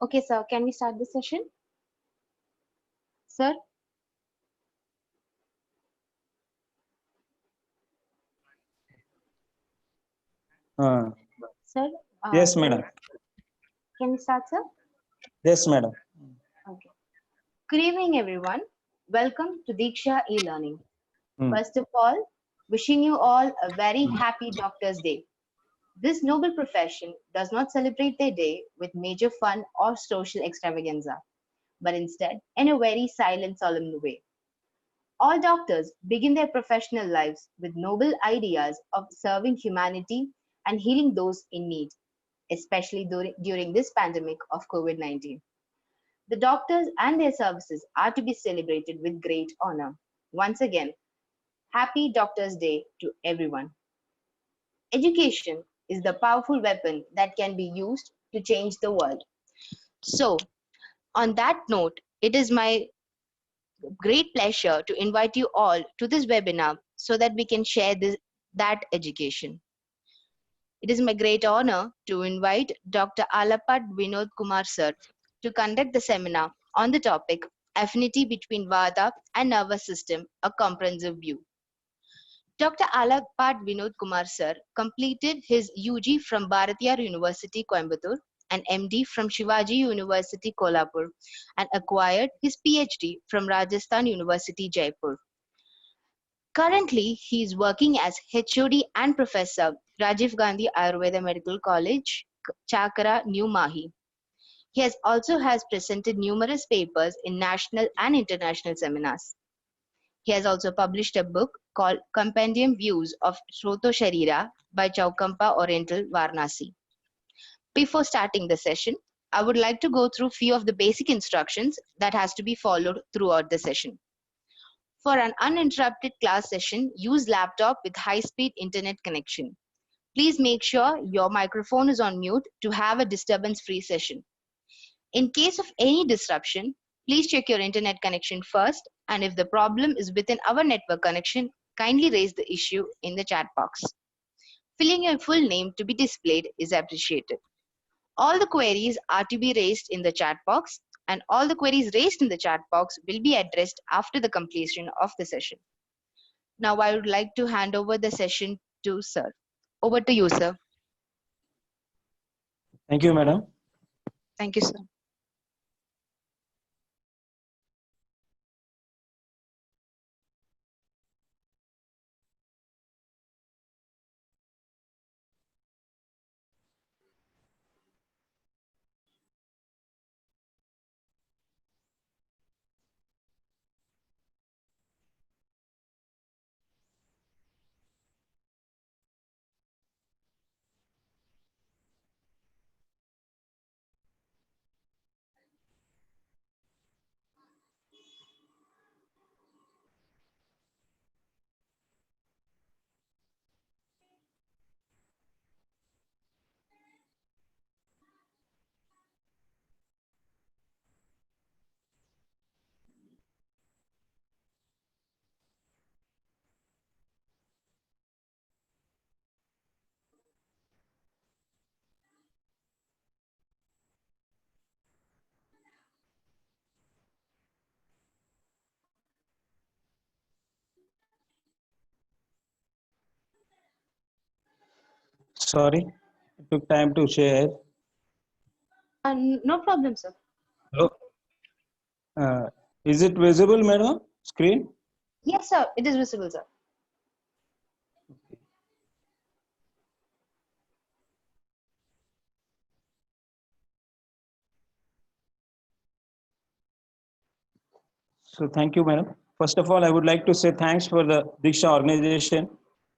Okay, sir, can we start the session? Sir, Uh, sir, yes, can madam. can we start, sir? Yes, madam. Okay. Good evening, everyone. Welcome to Diksha e-learning. Hmm. First of all, wishing you all a very happy Doctor's Day. This noble profession does not celebrate their day with major fun or social extravaganza, but instead in a very silent, solemn way. All doctors begin their professional lives with noble ideas of serving humanity and healing those in need, especially during this pandemic of COVID 19. The doctors and their services are to be celebrated with great honor. Once again, happy Doctors' Day to everyone. Education is the powerful weapon that can be used to change the world. So, on that note, it is my great pleasure to invite you all to this webinar so that we can share that education. It is my great honor to invite Dr. Alapat Vinod Kumar sir to conduct the seminar on the topic Affinity between Vata and Nervous System, a Comprehensive View. Dr. Alapat Vinod Kumar sir completed his UG from Bharatiyar University, Coimbatore, and MD from Shivaji University, Kolhapur, and acquired his PhD from Rajasthan University, Jaipur. Currently, he is working as HOD and Professor, Rajiv Gandhi Ayurveda Medical College, Chakra, New Mahi. He also has presented numerous papers in national and international seminars. He has also published a book called Compendium Views of Shroto Sharira by Chaukampa Oriental, Varanasi. Before starting the session, I would like to go through few of the basic instructions that has to be followed throughout the session. For an uninterrupted class session, use laptop with high-speed internet connection. Please make sure your microphone is on mute to have a disturbance-free session. In case of any disruption, please check your internet connection first, and if the problem is within our network connection, kindly raise the issue in the chat box. Filling your full name to be displayed is appreciated. All the queries are to be raised in the chat box, and all the queries raised in the chat box will be addressed after the completion of the session. Now I would like to hand over the session to sir. Over to you, sir. Thank you, madam. Thank you, sir. Sorry, it took time to share. No problem, sir. Hello. Uh, is it visible, madam? Screen? Yes, sir. It is visible, sir. So thank you, madam. First of all, I would like to say thanks for the Diksha organization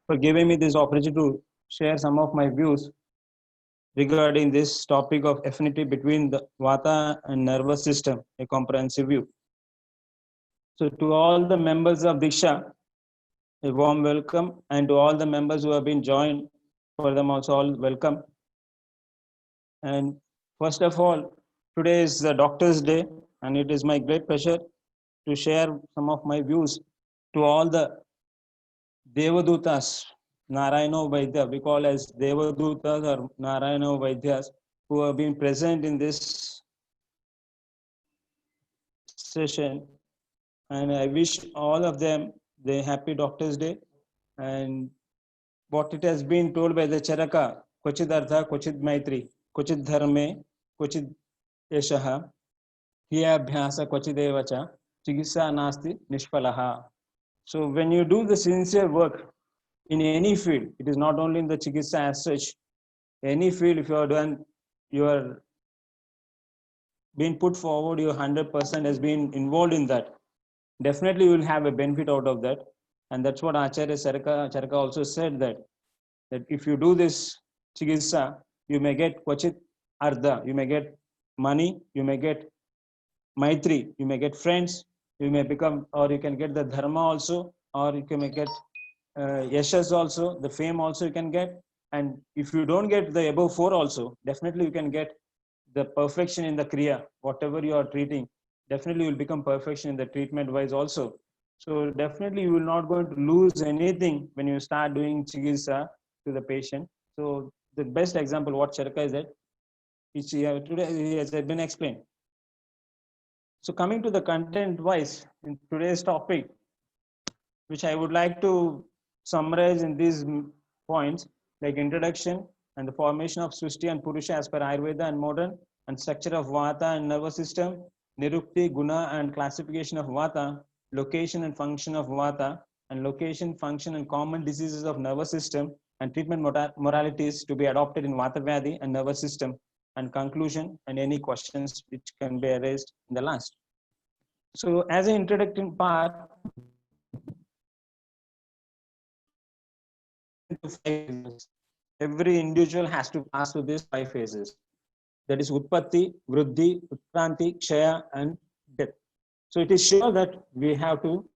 for giving me this opportunity to share some of my views regarding this topic of affinity between the Vata and nervous system, a comprehensive view. So to all the members of Diksha, a warm welcome, and to all the members who have been joined, for them also all welcome. And first of all, today is the Doctor's Day, and it is my great pleasure to share some of my views to all the Devadutas, Narayana Vaidya, we call as Devadutas or Narayana Vaidyas, who have been present in this session, and I wish all of them the happy Doctor's Day. And what it has been told by the Charaka, Kochid Artha, Kochid Maitri, Kochid Dharme, Kochid Yeshaha, Hiyabhyasa Kochidevacha, Chigisa Nasti Nishpalaha. So when you do the sincere work in any field, it is not only in the Chikitsa as such, any field, if you are done, you are being put forward, your 100% has been involved in that. Definitely you will have a benefit out of that. And that's what Acharya Charaka also said, that if you do this Chikitsa, you may get Kwachit Ardha, you may get money, you may get Maitri, you may get friends, you may become, or you can get the Dharma also, or you can get Yashas also, the fame also you can get. And if you don't get the above four also, definitely you can get the perfection in the Kriya, whatever you are treating, definitely you will become perfection in the treatment wise also. So definitely you will not going to lose anything when you start doing Chikitsa to the patient. So the best example what Charaka is that, which today has been explained. So coming to the content wise in today's topic, which I would like to summarize in these points, like introduction and the formation of Srishti and Purusha as per Ayurveda and modern, and structure of Vata and nervous system, Nirukti, Guna and classification of Vata, location and function of Vata, and location, function and common diseases of nervous system, and treatment modalities to be adopted in Vata Vyadhi and nervous system, and conclusion and any questions which can be raised in the last. So as an introductory part, every individual has to pass through these 5 phases. That is Utpatti, Vriddhi, Utkranti, Kshaya and death. So it is sure that we have to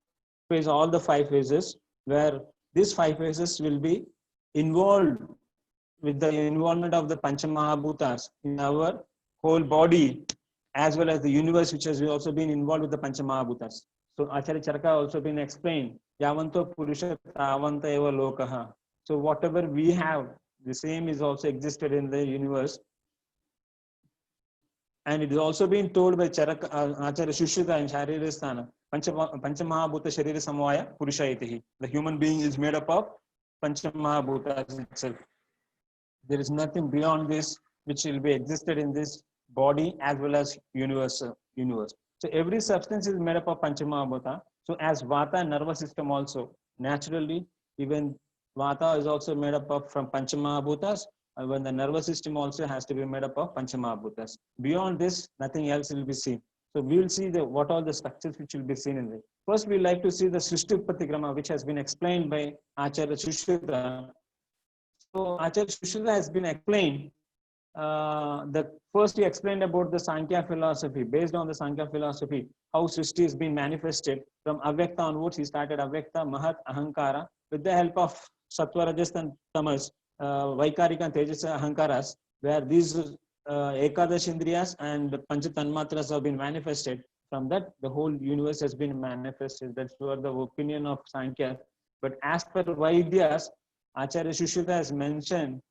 face all the 5 phases, where these 5 phases will be involved with the involvement of the Panchamahabhutas in our whole body, as well as the universe, which has also been involved with the Panchamahabhutas. So Acharya Charaka also been explained, Yavanto Purusha Tavanta Eva Lokaha. So whatever we have, the same is also existed in the universe. And it is also been told by Charaka, Acharya Shushruta in Sharirasthana, Panchamahabhuta Sharira Samvaya Purusha Itihi. The human being is made up of Panchamahabhutas itself. There is nothing beyond this which will be existed in this body as well as universe. So every substance is made up of Panchamahabhuta. So as Vata and nervous system also, naturally, even Vata is also made up of from Panchamahabhutas, and when the nervous system also has to be made up of Panchamahabhutas. Beyond this, nothing else will be seen. So we will see what all the structures which will be seen in it. First, we like to see the Srishti Upatikrama, which has been explained by Acharya Shushruta. So Acharya Shushruta has been explained. The first he explained about the Sankhya philosophy. Based on the Sankhya philosophy, how Srishti has been manifested. From Avyakta onwards, he started Avyakta, Mahat, Ahankara. With the help of Sattva, Rajas and Tamas, Vaikarika and Tejas Ahankaras, where these Ekadash Indriyas and the Pancha Tanmatras have been manifested. From that, the whole universe has been manifested. That's what the opinion of Sankhya. But as per Vaidyas, Acharya Shushruta has mentioned,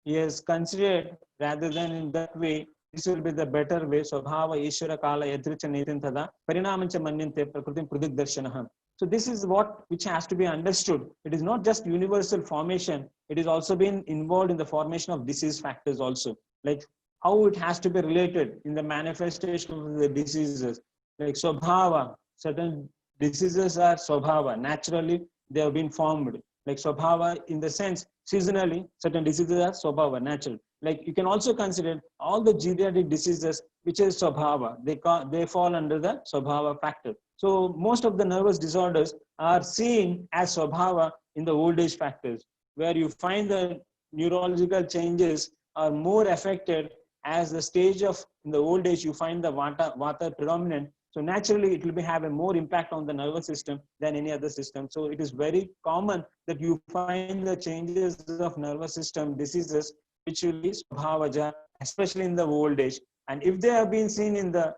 he has considered rather than in that way, this will be the better way. Swabhava Ishvara Kala Yadricha Netintada Parinamancha Manyante Prakritim Pradik Darshanaham. So this is what which has to be understood. It is not just universal formation, it is also been involved in the formation of disease factors also. Like how it has to be related in the manifestation of the diseases. Like Swabhava, certain diseases are Swabhava. Naturally, they have been formed. Like Swabhava in the sense, seasonally, certain diseases are Swabhava, natural. Like you can also consider all the geriatric diseases, which is Swabhava. They fall under the Swabhava factor. So most of the nervous disorders are seen as Swabhava in the old age factors, where you find the neurological changes are more affected as the stage of in the old age, you find the Vata predominant. So naturally, it will have a more impact on the nervous system than any other system. So it is very common that you find the changes of nervous system diseases, which will be Swabhavaja, especially in the old age. And if they have been seen in the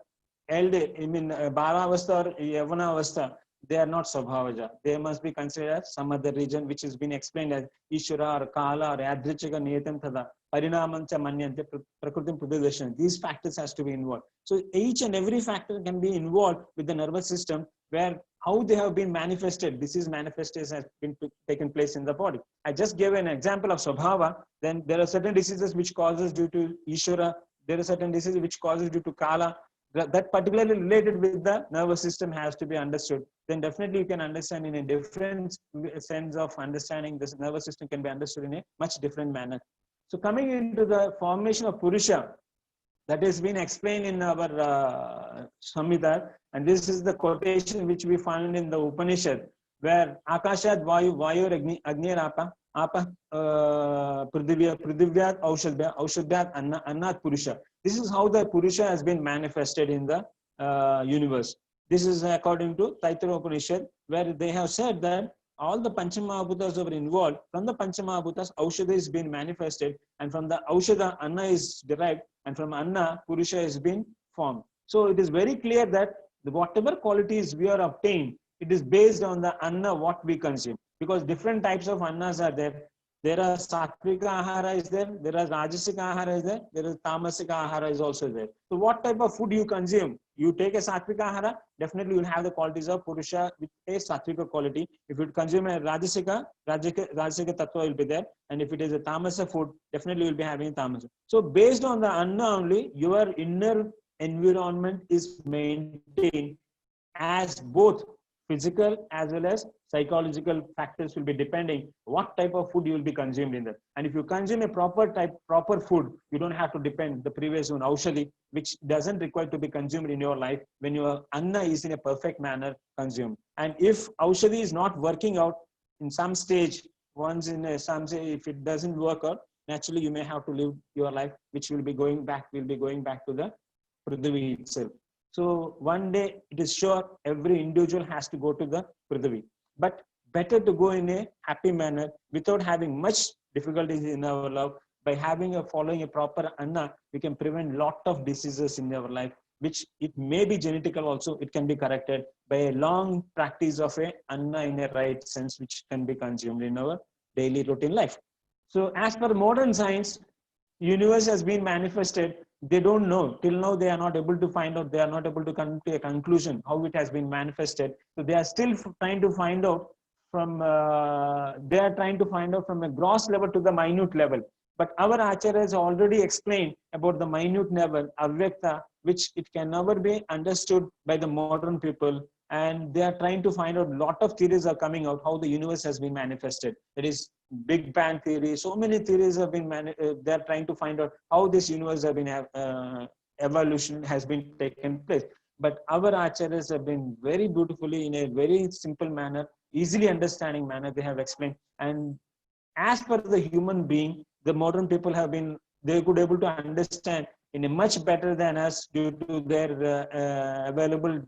elder, Balavastha or Yavanavastha, they are not Swabhavaja. They must be considered as some other region which has been explained as Ishvara or Kala or Yadrichika Niyatam Tada, Parinamancha Manyante Prakrutim Pradeshan. These factors has to be involved. So each and every factor can be involved with the nervous system, where how they have been manifested, disease manifestation has been taken place in the body. I just gave an example of Swabhava. Then there are certain diseases which causes due to Ishvara. There are certain diseases which causes due to Kala. That particularly related with the nervous system has to be understood. Then definitely you can understand in a different sense of understanding. This nervous system can be understood in a much different manner. So coming into the formation of Purusha, that has been explained in our Samhita, and this is the quotation which we find in the Upanishad, where Akashad Vayu Vayu Agnir Apa Prithivya Aushadhyat Annat Purusha. This is how the Purusha has been manifested in the universe. This is according to Taittiriya Upanishad, where they have said that all the Panchamahabhutas were involved. From the Panchamahabhutas, Aushadha is being manifested, and from the Aushadha, Anna is derived, and from Anna, Purusha has been formed. So it is very clear that whatever qualities we are obtained, it is based on the Anna what we consume. Because different types of Annas are there. There are Sattvika Ahara is there, there are Rajasika Ahara is there, there is Tamasika Ahara is also there. So what type of food you consume? You take a Sattvika Ahara, definitely you will have the qualities of Purusha with a Sattvika quality. If you consume a Rajasika Tattva will be there. And if it is a Tamasa food, definitely you will be having Tamasa. So based on the Anna only, your inner environment is maintained, as both physical as well as psychological factors will be depending what type of food you will be consumed in that. And if you consume a proper food, you don't have to depend the previous one, Aushadhi, which doesn't require to be consumed in your life when your Anna is in a perfect manner consumed. And if Aushadhi is not working out in some stage, once in a, some say if it doesn't work out, naturally you may have to live your life, which will be going back to the Prithvi itself. So one day it is sure every individual has to go to the Prithvi. But better to go in a happy manner without having much difficulties in our life. By following a proper Anna, we can prevent lot of diseases in our life, which it may be genetical also. It can be corrected by a long practice of a Anna in a right sense, which can be consumed in our daily routine life. So as per modern science, universe has been manifested. They don't know till now. They are not able to find out. They are not able to come to a conclusion how it has been manifested. So they are still trying to find out from. They are trying to find out from a gross level to the minute level. But our Acharya has already explained about the minute level, Avyakta, which it can never be understood by the modern people. And they are trying to find out, lot of theories are coming out how the universe has been manifested. It is Big Bang theory. So many theories have been, they are trying to find out how this universe has been, evolution has been taken place. But our Acharyas have been very beautifully, in a very simple manner, easily understanding manner, they have explained. And as per the human being, the modern people have been, they could able to understand in a much better than us due to their available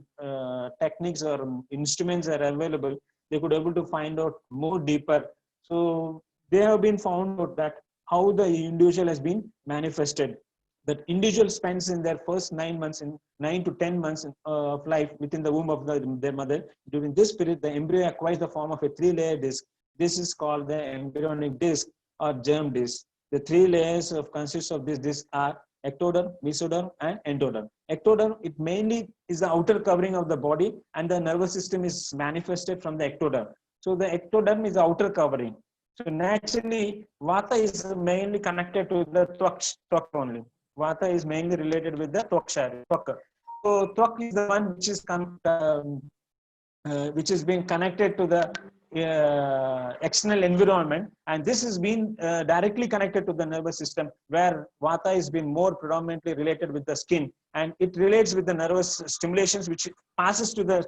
techniques or instruments are available. They could able to find out more deeper. So they have been found out that how the individual has been manifested. That individual spends in their first 9 months, in 9 to 10 months of life within the womb of their mother. During this period, the embryo acquires the form of a 3-layer disc. This is called the embryonic disc or germ disc. The 3 layers consists of this disc are ectoderm, mesoderm, and endoderm. Ectoderm, it mainly is the outer covering of the body, and the nervous system is manifested from the ectoderm. So the ectoderm is the outer covering. So naturally, Vata is mainly connected to the Twak only. Vata is mainly related with the Twakshari. So Twak is the one which is being connected to the external environment, and this has been directly connected to the nervous system, where Vata is being more predominantly related with the skin, and it relates with the nervous stimulations which passes to the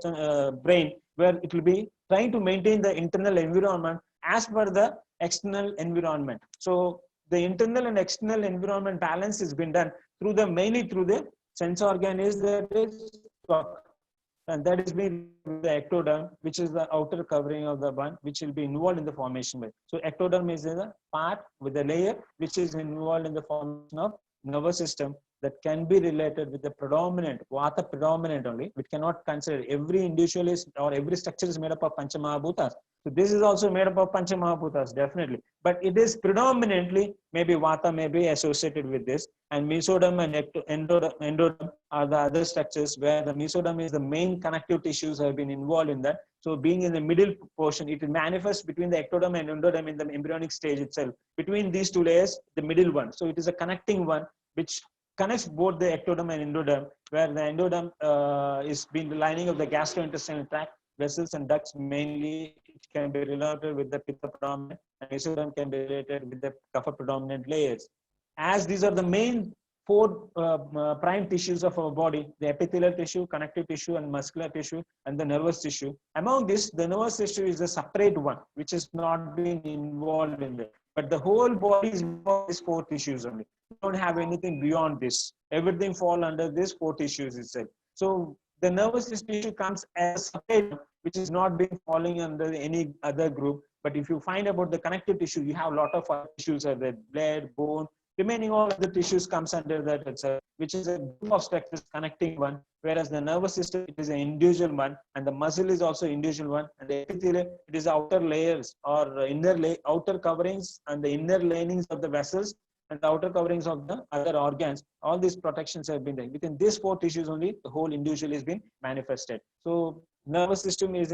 brain, where it will be trying to maintain the internal environment as per the external environment. So the internal and external environment balance has been done through the mainly through the sense organ is that is Twak. And that is being the ectoderm, which is the outer covering of the one, which will be involved in the formation. So ectoderm is the part with the layer which is involved in the formation of nervous system, that can be related with the predominant, Vata predominant only. We cannot consider every individual is or every structure is made up of Panchamahabhutas. So this is also made up of Panchamahabhutas, definitely. But it is predominantly, maybe Vata may be associated with this, and Mesoderm and endoderm are the other structures where the Mesoderm is the main connective tissues have been involved in that. So being in the middle portion, it manifests between the ectoderm and endoderm in the embryonic stage itself. Between these two layers, the middle one. So it is a connecting one which connects both the ectoderm and endoderm, where the endoderm is being the lining of the gastrointestinal tract, vessels and ducts mainly. It can be related with the pitta predominant, and mesoderm can be related with the kapha predominant layers. As these are the main four prime tissues of our body: the epithelial tissue, connective tissue, and muscular tissue, and the nervous tissue. Among this, the nervous tissue is a separate one, which is not being involved in it. But the whole body is involved in these four tissues only. We don't have anything beyond this. Everything fall under these four tissues itself. So the nervous tissue comes as a separate, which is not being falling under any other group. But if you find about the connective tissue, you have a lot of other tissues, the blood, bone, remaining all of the tissues comes under that itself, which is a group of structures connecting one, whereas the nervous system, it is an individual one, and the muscle is also individual one, and the epithelium, it is outer layers or outer coverings and the inner linings of the vessels and the outer coverings of the other organs. All these protections have been done. Within these four tissues only, the whole individual is being manifested. So nervous system is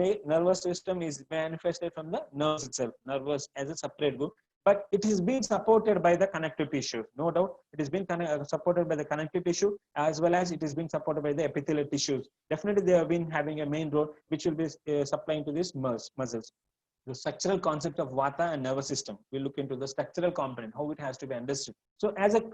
manifested from the nerves itself, nervous as a separate group. But it is being supported by the connective tissue. No doubt, it is being supported by the connective tissue as well as it is being supported by the epithelial tissues. Definitely, they have been having a main role which will be supplying to these muscles. The structural concept of Vata and nervous system. We look into the structural component, how it has to be understood. So, as the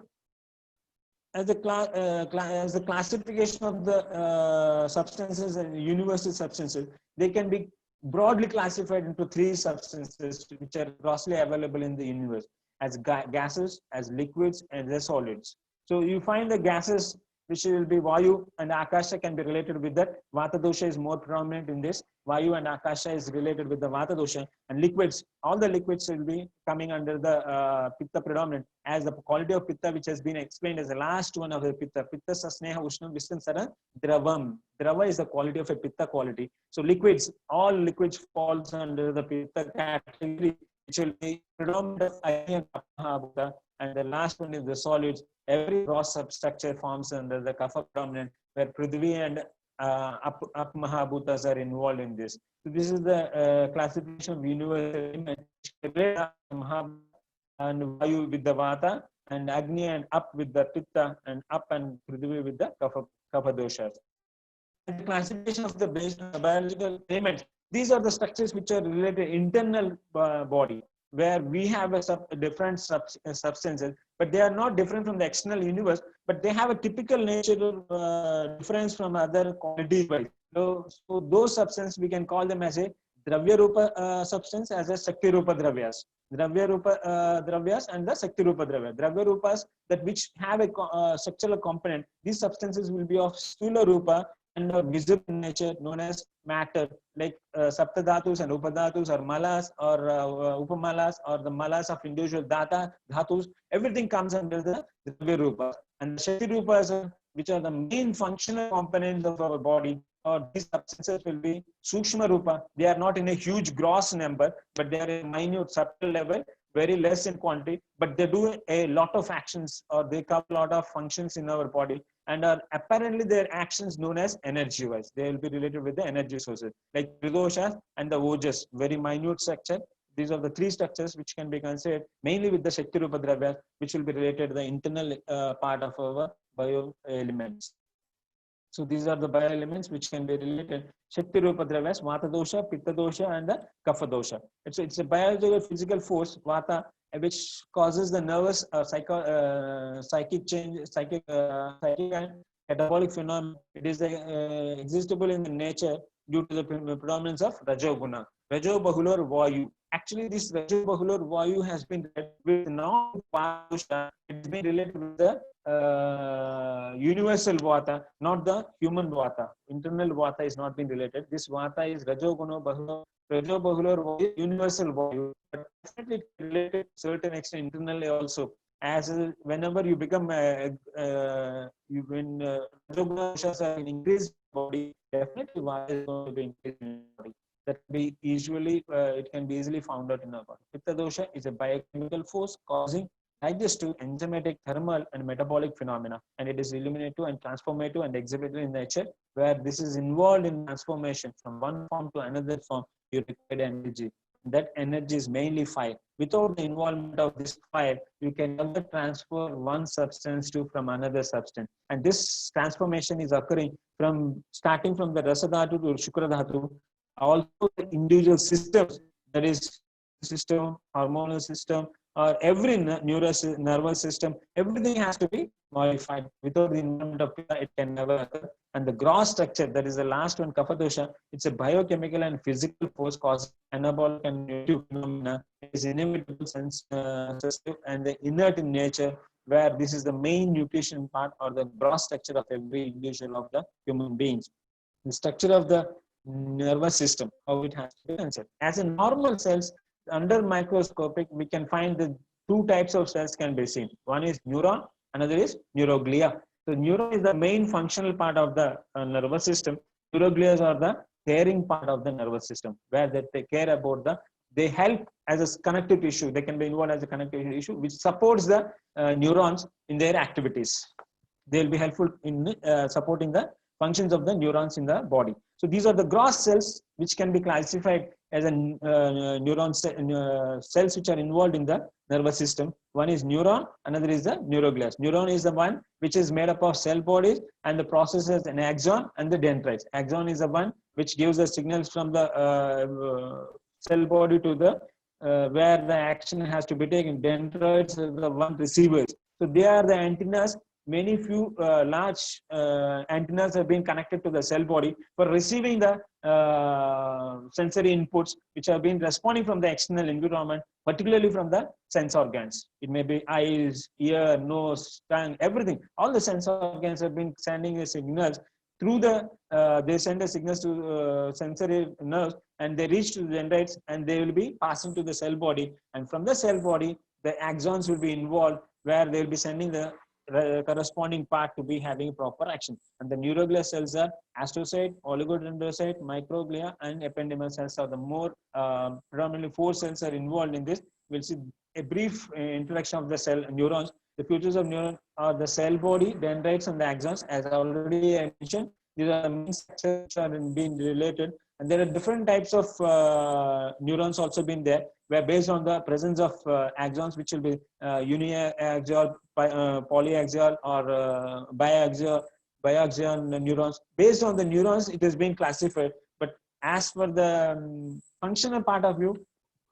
classification of the substances and universal substances, they can be broadly classified into three substances which are grossly available in the universe: as gases, as liquids, and as solids. So you find the gases which will be Vayu and Akasha can be related with that. Vata dosha is more prominent in this. Vayu and Akasha is related with the Vata dosha, and liquids, all the liquids will be coming under the Pitta predominant, as the quality of Pitta which has been explained as the last one of the Pitta. Pitta sasneha ushnam vistansara dravam. Drava is the quality of a Pitta quality. So liquids, all liquids falls under the Pitta category, which will be predominant of Agni and Kapha, and the last one is the solids. Every gross substructure forms under the Kapha predominant, where Prithvi and Up Mahabhutas are involved in this. So this is the classification of universal element, and Vayu with the Vata, and Agni and Up with the Pitta, and Up and Prithvi with the Kapha doshas. And the classification of the biological elements, these are the structures which are related internal body, where we have a different substances, but they are not different from the external universe, but they have a typical nature difference from other qualities. So those substances we can call them as a Dravya Rupa substance, as a Shakti Rupa Dravyas. Dravya Rupa Dravyas and the Shakti Rupa Dravya. Dravya Rupas, that which have a structural component, these substances will be of Sthula Rupa and of visible nature, known as matter, like Saptadhatus and Upadhatus, or Malas, or Upamalas, or the Malas of individual Dhatus. Everything comes under the Dravya Rupa. And the Shakti Rupas, which are the main functional components of our body, or these substances will be Sukshma Rupa. They are not in a huge gross number, but they are in a minute subtle level, very less in quantity, but they do a lot of actions, or they cover a lot of functions in our body, and are apparently their actions known as energy wise. They will be related with the energy sources, like Tridosha and the Ojas, very minute structure. These are the three structures which can be considered mainly with the Shakti Rupa Dravya, which will be related to the internal part of our bio elements. So these are the bioelements which can be related. Shakti Rupa Dravyas, Vata dosha, Pitta dosha, and the Kapha dosha. It's a biological physical force, Vata, which causes the nervous psychic change, psychic and catabolic phenomenon. It is existable in the nature due to the predominance of Rajoguna. Rajo Bahulor Vayu. Actually, this Rajo Bahulor Vayu has been with now Vata. It's been related with the universal Vata, not the human Vata. Internal Vata is not been related. This Vata is Rajo Bahulor Vayu, universal Vayu, but definitely related to certain extent internally also. Whenever you become when Rajoguna doshas are increased in the body, definitely Vata is going to be increased in the body. That can be usually it can be easily found out in our body. Pitta dosha is a biochemical force causing digestive, enzymatic, thermal, and metabolic phenomena, and it is illuminative and transformative and exhibited in nature, where this is involved in transformation from one form to another form. You require energy. That energy is mainly fire. Without the involvement of this fire, you can never transfer one substance to from another substance. And this transformation is occurring from starting from the Rasadhatu to Shukradhatu, also the individual systems, that is system, hormonal system, or every nervous system, everything has to be modified. Without the involvement of Pitta, it can never occur. And the gross structure, that is the last one, Kapha dosha, it's a biochemical and physical force causing anabolic and nutritive phenomena. It is inevitable, sensitive, and the inert in nature, where this is the main nutrition part or the gross structure of every individual of the human beings. The structure of the nervous system, how it has to be considered. As in normal cells, under microscopic, we can find the two types of cells can be seen. One is neuron, another is neuroglia. So neuron is the main functional part of the nervous system. Neuroglia are the caring part of the nervous system, where they take care about they help as a connective tissue. They can be involved as a connective tissue, which supports the neurons in their activities. They will be helpful in supporting the functions of the neurons in the body. So these are the gross cells which can be classified as a cells which are involved in the nervous system. One is neuron, another is the neuroglia. Neuron is the one which is made up of cell bodies and the processes an axon and the dendrites. Axon is the one which gives the signals from the cell body to the where the action has to be taken. Dendrites are the one receivers. So they are the antennas. Many few large antennas have been connected to the cell body for receiving the sensory inputs which have been responding from the external environment, particularly from the sense organs. It may be eyes, ear, nose, tongue, everything. All the sense organs have been sending the signals through the, they send the signals to sensory nerves and they reach to the dendrites and they will be passing to the cell body. And from the cell body, the axons will be involved where they will be sending the corresponding part to be having proper action. And the neuroglia cells are astrocyte, oligodendrocyte, microglia, and ependymal cells are the more predominantly 4 cells are involved in this. We'll see a brief introduction of the cell neurons. The features of neuron are the cell body, dendrites, and the axons. As already I mentioned, these are the main structures which are being related. And there are different types of neurons also been there, where based on the presence of axons, which will be uniaxial, polyaxial, or biaxial neurons. Based on the neurons, it has been classified. But as for the functional part of view,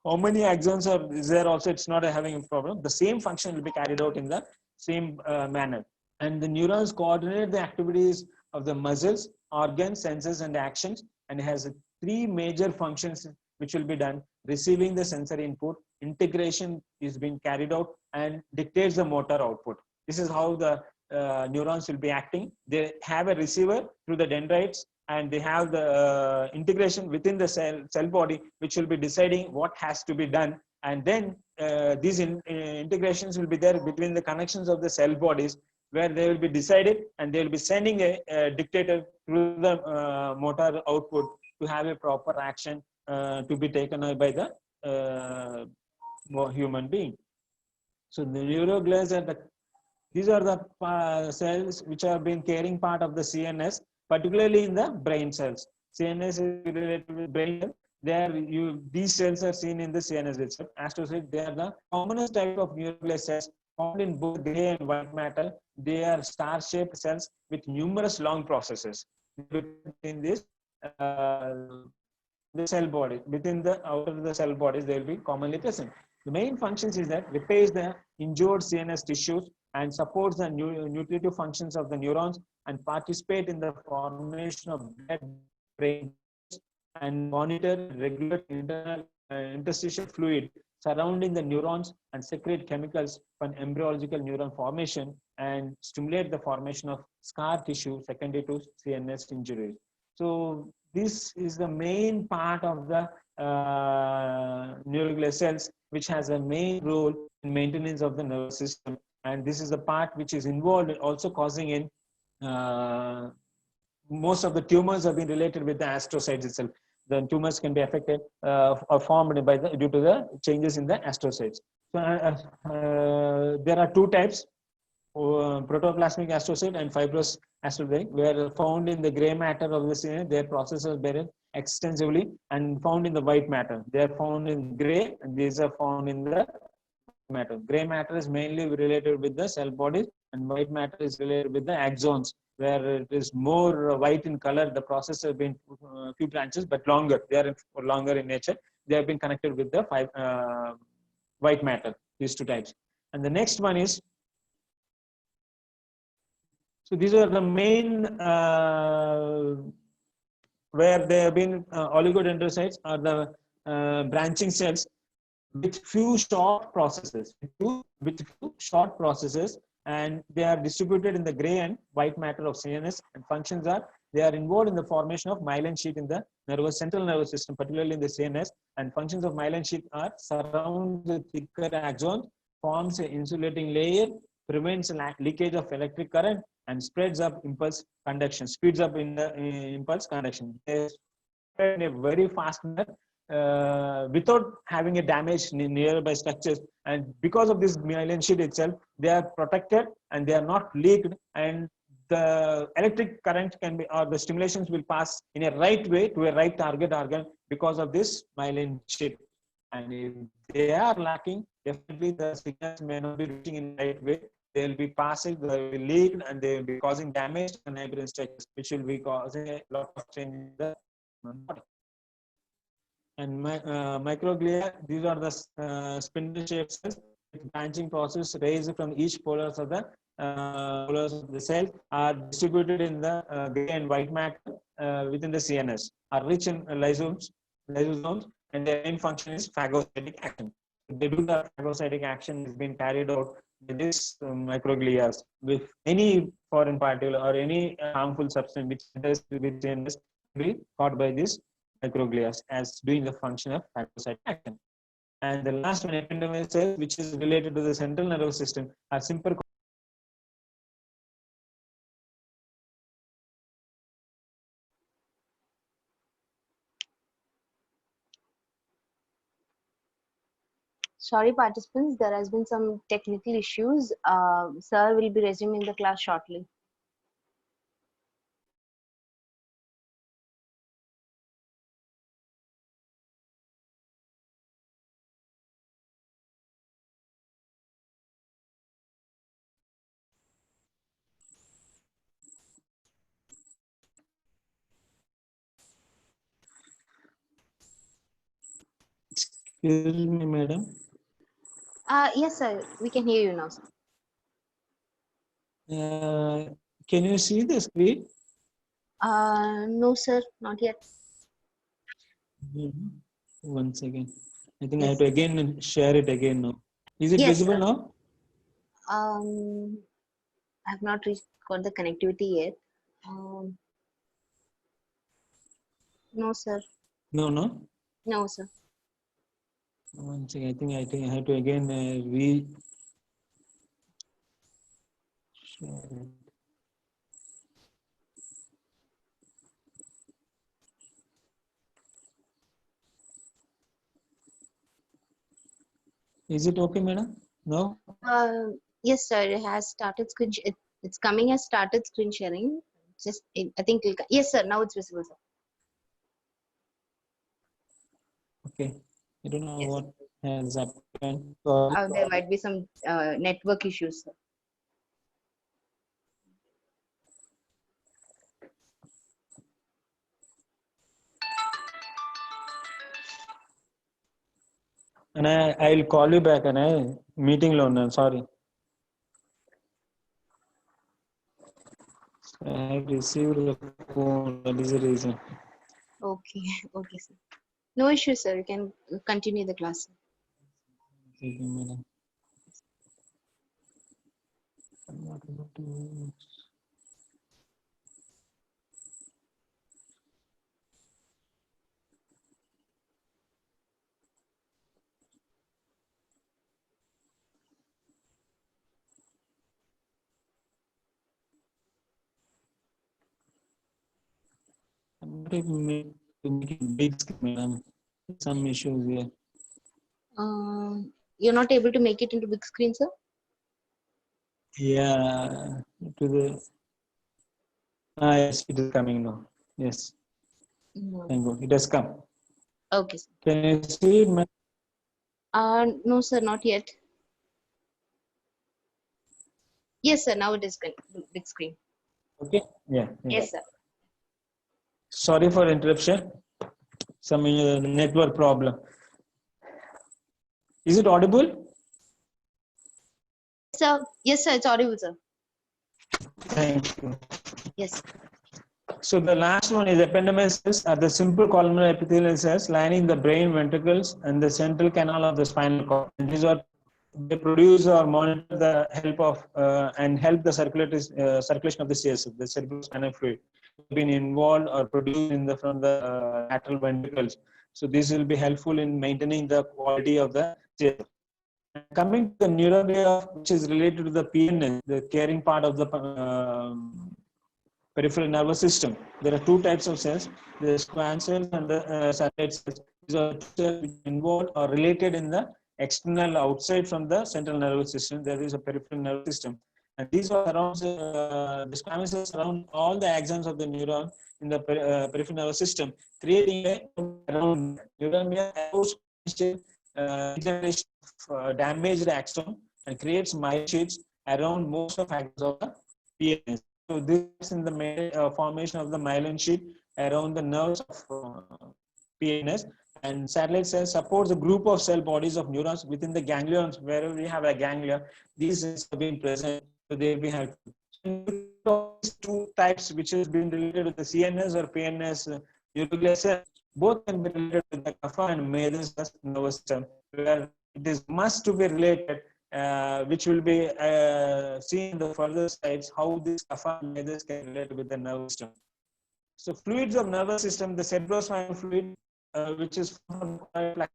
how many axons are there also, it's not having a problem. The same function will be carried out in the same manner. And the neurons coordinate the activities of the muscles, organs, senses, and actions, and has 3 major functions which will be done. Receiving the sensory input, integration is being carried out, and dictates the motor output. This is how the neurons will be acting. They have a receiver through the dendrites, and they have the integration within the cell body, which will be deciding what has to be done. And then these integrations will be there between the connections of the cell bodies, where they will be decided, and they will be sending a dictator through the motor output to have a proper action to be taken by the human being. So the neuroglia are these are the cells which have been carrying part of the CNS, particularly in the brain cells. CNS is related with brain cells. There, these cells are seen in the CNS itself. Astrocytes, they are the commonest type of neuroglia cells found in both gray and white matter. They are star-shaped cells with numerous long processes. In this the cell body, within the outer of the cell bodies, they will be commonly present. The main functions is that repairs the injured CNS tissues and supports the nutritive functions of the neurons and participate in the formation of blood, brain, and monitor regular internal interstitial fluid surrounding the neurons and secrete chemicals for embryological neuron formation and stimulate the formation of scar tissue secondary to CNS injuries. So this is the main part of the neuroglial cells, which has a main role in maintenance of the nervous system. And this is the part which is involved in also causing in most of the tumors have been related with the astrocytes itself. The tumors can be affected or formed by due to the changes in the astrocytes. So there are two types, protoplasmic astrocyte and fibrous astrocyte, were found in the gray matter of the CNS. Their processes are buried extensively and found in the white matter. They are found in gray, and these are found in the matter. Gray matter is mainly related with the cell bodies, and white matter is related with the axons, where it is more white in color. The process have been few branches, but longer. They are longer in nature. They have been connected with the white matter. These two types. And the next one is, so these are the main where they have been oligodendrocytes are the branching cells with few short processes, and they are distributed in the gray and white matter of CNS, and functions are, they are involved in the formation of myelin sheath in the central nervous system, particularly in the CNS, and functions of myelin sheath are surround the thicker axon, forms an insulating layer, prevents leakage of electric current, and spreads up impulse conduction, speeds up in the impulse conduction. They spread in a very fast manner without having a damage nearby structures, and because of this myelin sheath itself, they are protected and they are not leaked, and the electric current can be, or the stimulations will pass in a right way to a right target organ because of this myelin sheath. And if they are lacking, definitely the signals may not be reaching in the right way. They will be passing, they will be leaked, and they will be causing damage to the neighboring structures, which will be causing a lot of change in the body. And microglia, these are the spindle shaped cells. Branching process raised from each polars of the cell are distributed in the gray and white matter within the CNS, are rich in lysosomes, and their main function is phagocytic action. They do the phagocytic action has been carried out by this microglia with any foreign particle or any harmful substance which enters with CNS will be caught by this microglia as doing the function of phagocytic action. And the last one, ependymal cells, which is related to the central nervous system, are simple. Sorry, participants, there has been some technical issues. Sir will be resuming the class shortly. Excuse me, madam. Yes, sir. We can hear you now, sir. Can you see the screen? No, sir, not yet. One second. I think I Yes. have to again share it again now. Is it Yes, visible sir. now? I have not got the connectivity yet. No, sir. No, no. No, sir. One second. I think I have to again re. Share it. Is it okay, madam? No. Yes, sir. It has started screen. It's coming as started screen sharing. Just, I think. Yes, sir. Now it's visible, sir. Okay. I don't know Yes. what has happened. Sorry. There might be some network issues, sir. And I'll call you back. And I meeting loan. Sorry. I have received the phone. That is the reason. Okay. Okay, sir. No issue, sir. You can continue the class, sir. Okay, madam. I'm not able to. to make it big screen, madam. Some issues here. You're not able to make it into big screen, sir? Yeah, to the. Yes, it is coming now. Yes, No. thank God. It has come. Okay, sir. Can you see it, madam? No, sir, not yet. Yes, sir, now it is big screen. Okay. Yeah. Yes, sir. Sorry for interruption. Some network problem. Is it audible? Sir, yes, sir, it's audible, sir. Thank you. Yes. So the last one is ependymosis are the simple columnar epithelial cells lining the brain ventricles and the central canal of the spinal cord. And these are they produce or monitor the help of and help the circulation of the CSF, the cerebrospinal fluid, been involved or produced in the from the lateral ventricles. So this will be helpful in maintaining the quality of the CSF. Coming to the neuroglia, which is related to the PNS, the caring part of the peripheral nervous system. There are two types of cells: the squamous cells and the satellite cells. These are two cells which are involved or related in the external outside from the central nervous system. There is a peripheral nervous system, and these are around the squamous cells around all the axons of the neuron in the peripheral nervous system, creating a around neuromia allows regeneration of damaged axon and creates myelin sheets around most of axons of the PNS. So this is in the formation of the myelin sheet around the nerves of PNS, and satellite cells supports a group of cell bodies of neurons within the ganglions. Wherever we have a ganglia, these cells have been present, so they will be helpful. These two types, which has been related to the CNS or PNS neuroglia cell, both can be related to the kapha and Medas nervous system, where it is must to be related, which will be seen in the further slides, how this kapha and Medas can relate with the nervous system. So fluids of nervous system, the cerebrospinal fluid, which is from the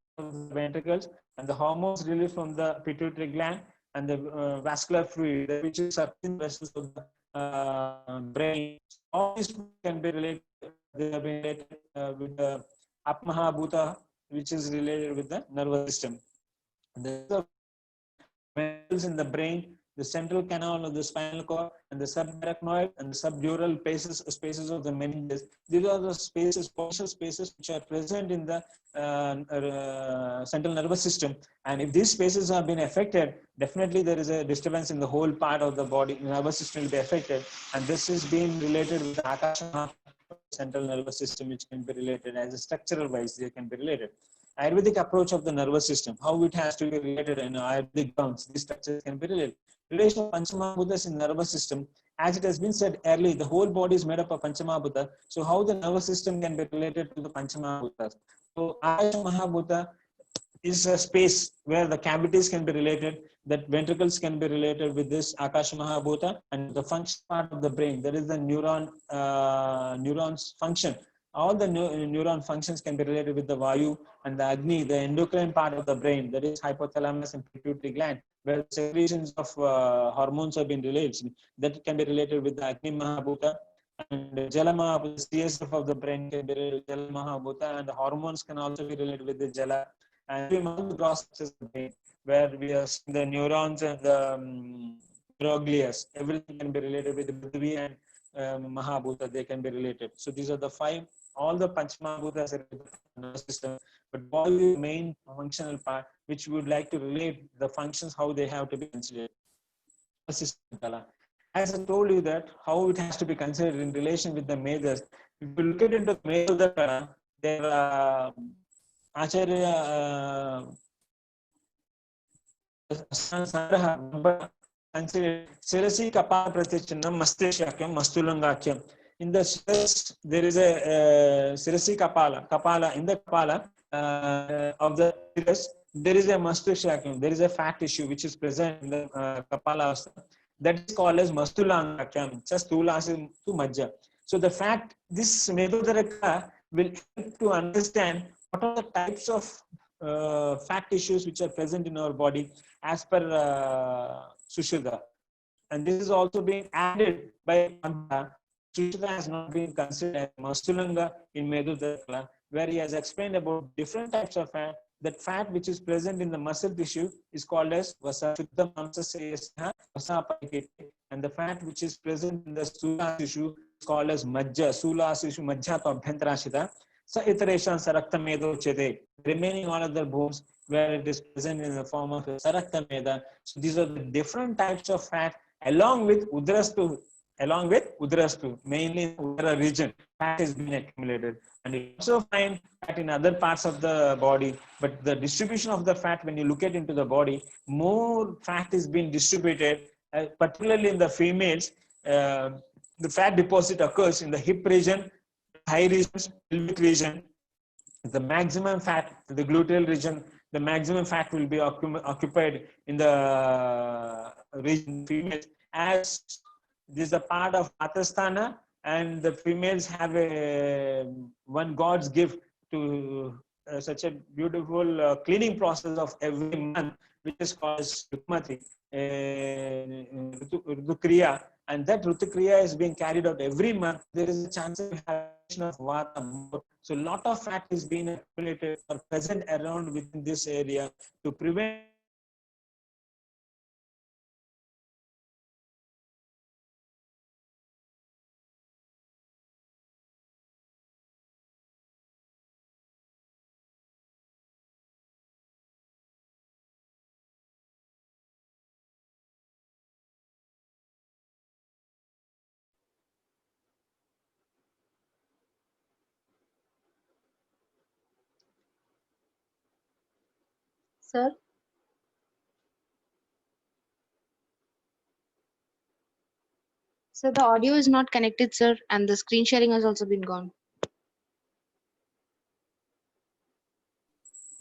ventricles, and the hormones released from the pituitary gland, and the vascular fluid, which is certain vessels of the brain. All these can be related. They have been related with the Apmaha Bhuta, which is related with the nervous system. The vessels in the brain, the central canal of the spinal cord, and the subarachnoid and the subdural spaces of the meninges. These are the spaces, partial spaces, which are present in the central nervous system. And if these spaces have been affected, definitely there is a disturbance in the whole part of the body. Nervous system will be affected, and this is being related with the Akasha central nervous system, which can be related as a structural wise. They can be related. Ayurvedic approach of the nervous system, how it has to be related in Ayurvedic grounds, these structures can be related. Relation of Panchamahabhutas in nervous system, as it has been said earlier, the whole body is made up of Panchamahabhuta. So how the nervous system can be related to the Panchamahabhutas? So Ayasha Mahabhuta is a space where the cavities can be related, that ventricles can be related with this Akasha Mahabhuta, and the function part of the brain, there is the neurons function. All the neuron functions can be related with the Vayu, and the Agni, the endocrine part of the brain, that is hypothalamus and pituitary gland, where secretions of hormones have been related, that can be related with the Agni Mahabhuta. And Jala Mahabhuta, CSF of the brain can be related with Jala Mahabhuta, and the hormones can also be related with the Jala. And we must process the brain, where we are seeing the neurons and the neuroglias. Everything can be related with the Prithvi and Mahabhuta. They can be related. So these are the five. All the Panchamahabhutas are in the nervous system, but all the main functional part, which we would like to relate the functions, how they have to be considered. As I told you that how it has to be considered in relation with the Medas. If you look at into Medas, there are Acharya considered Sirasi Kapala Pratyachinam Masteshakyam Mastulangakyam. In the Siras, there is a Sirasi Kapala. In the Kapala of the Siras, there is a Masteshakyam. There is a fat tissue which is present in the Kapala. That is called as Mastulangakyam. Just Tulasim to Majja. So the fact, this Medhodaraka will help to understand what are the types of fat tissues which are present in our body as per Sushruta. And this is also being added by Sushita has not been considered as Mastulanga in Medudakala, where he has explained about different types of fat. That fat which is present in the muscle tissue is called as Vasa Shuddha Mamsasya Vasa Paikete, and the fat which is present in the Sula tissue is called as Majja, Sula tissue Majja to Abhyantarashita. So iteration Sarakta Medo Chede, remaining all other bones where it is present in the form of Sarakta Meda. So these are the different types of fat along with Udrastu, mainly in the Udara region, fat has been accumulated. And you also find fat in other parts of the body, but the distribution of the fat, when you look at into the body, more fat is being distributed, particularly in the females. The fat deposit occurs in the hip region, thigh region, pelvic region. The maximum fat, the gluteal region, the maximum fat will be occupied in the region females, as this is a part of Atasthana, and the females have a one God's gift to such a beautiful cleaning process of every month, which is called Rukmati, Rutukriya, and that Rutukriya is being carried out every month. There is a chance of having of Vata more. So a lot of fat is being accumulated or present around within this area to prevent Sir? So the audio is not connected, sir, and the screen sharing has also been gone.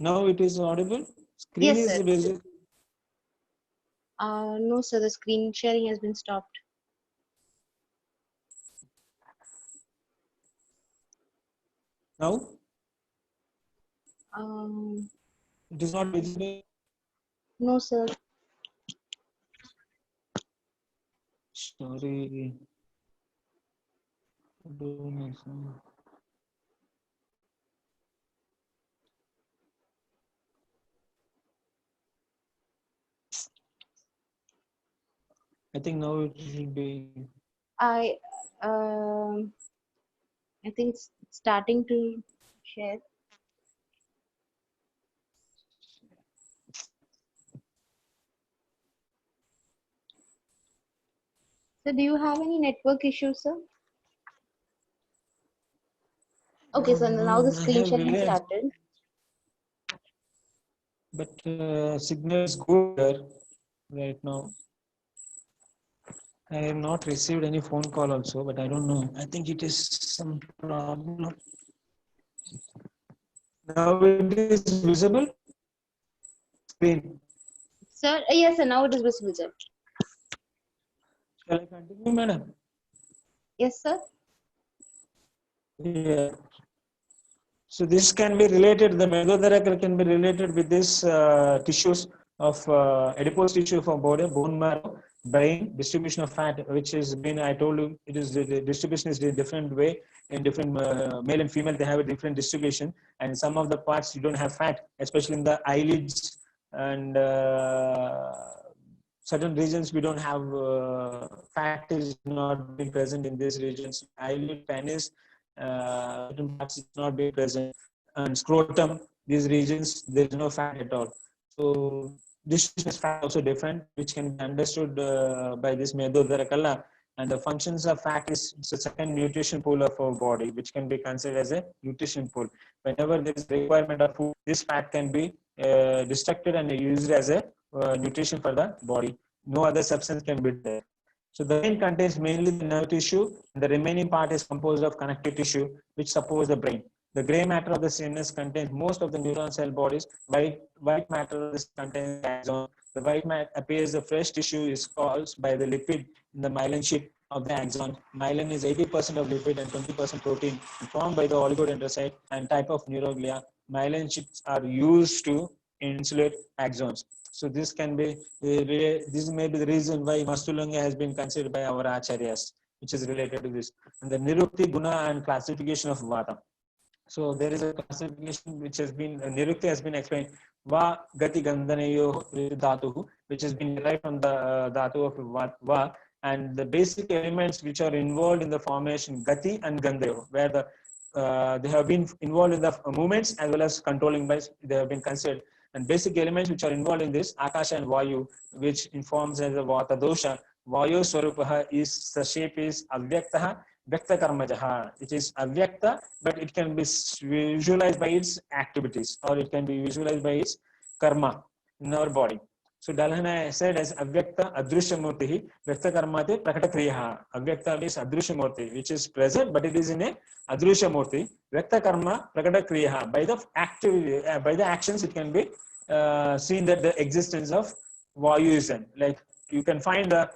now it is audible. Screen Yes, is sir. visible. No, sir, the screen sharing has been stopped. Now Um, it is not visible. no, sir. Sorry. I think now it should be. I um I think it's starting to share. So do you have any network issues, sir? Okay, so now the I screen have sharing Reliance, started. but signal is good here right now. I have not received any phone call also, but I don't know. I think it is some problem. Now it is visible. Screen. Sir, yes, sir, now it is visible, sir. Shall I continue, madam? Yes, sir. Yeah. So this can be related, the mesothelioma can be related with this tissues of adipose tissue of body, bone marrow, brain, distribution of fat, which is been, I told you, it is the distribution is a different way in different male and female, they have a different distribution, and some of the parts you don't have fat, especially in the eyelids and certain regions we don't have fat is not being present in these regions. Eyelid, penis, certain parts is not being present, and scrotum, these regions there is no fat at all. So distribution is fat also different, which can be understood by this Medodharakala. And the functions of fat is the second nutrition pool of our body, which can be considered as a nutrition pool. Whenever there is requirement of food, this fat can be destructed and used as a nutrition for the body. No other substance can be there. So the brain contains mainly the nerve tissue, and the remaining part is composed of connective tissue, which supports the brain. The gray matter of the CNS contains most of the neuron cell bodies. White matter of this contains axon. The white matter appears the fresh tissue is caused by the lipid in the myelin sheet of the axon. Myelin is 80% of lipid and 20% protein, formed by the oligodendrocyte and type of neuroglia. Myelin sheets are used to insulate axons. So this can be this may be the reason why Mastulanga has been considered by our acharyas. which is related to this, and the Nirukti, Guna, and classification of Vata. So there is a classification which has been Nirukti has been explained. Va Gati Gandhanayo Dhatu, which has been derived from the Dhatu of Va, and the basic elements which are involved in the formation Gati and Gandhayo, where they have been involved in the movements as well as controlling by they have been considered. And basic elements which are involved in this Akasha and Vayu, which informs as a Vata dosha. Vayu Swarupaha is the shape is Avyaktaha Vyakta Karmajaha, which is Avyakta, but it can be visualized by its activities or it can be visualized by its karma in our body. So Dalhana said as Avyakta Adrishya Murti, Vyakta Karmate Prakata Kriyaha. Avyakta is Adrishya Murti, which is present, but it is in a Adrishya Murti. Vyakta Karma Prakata Kriyaha. By the activity, by the actions, it can be seen that the existence of Vayuism. Like you can find the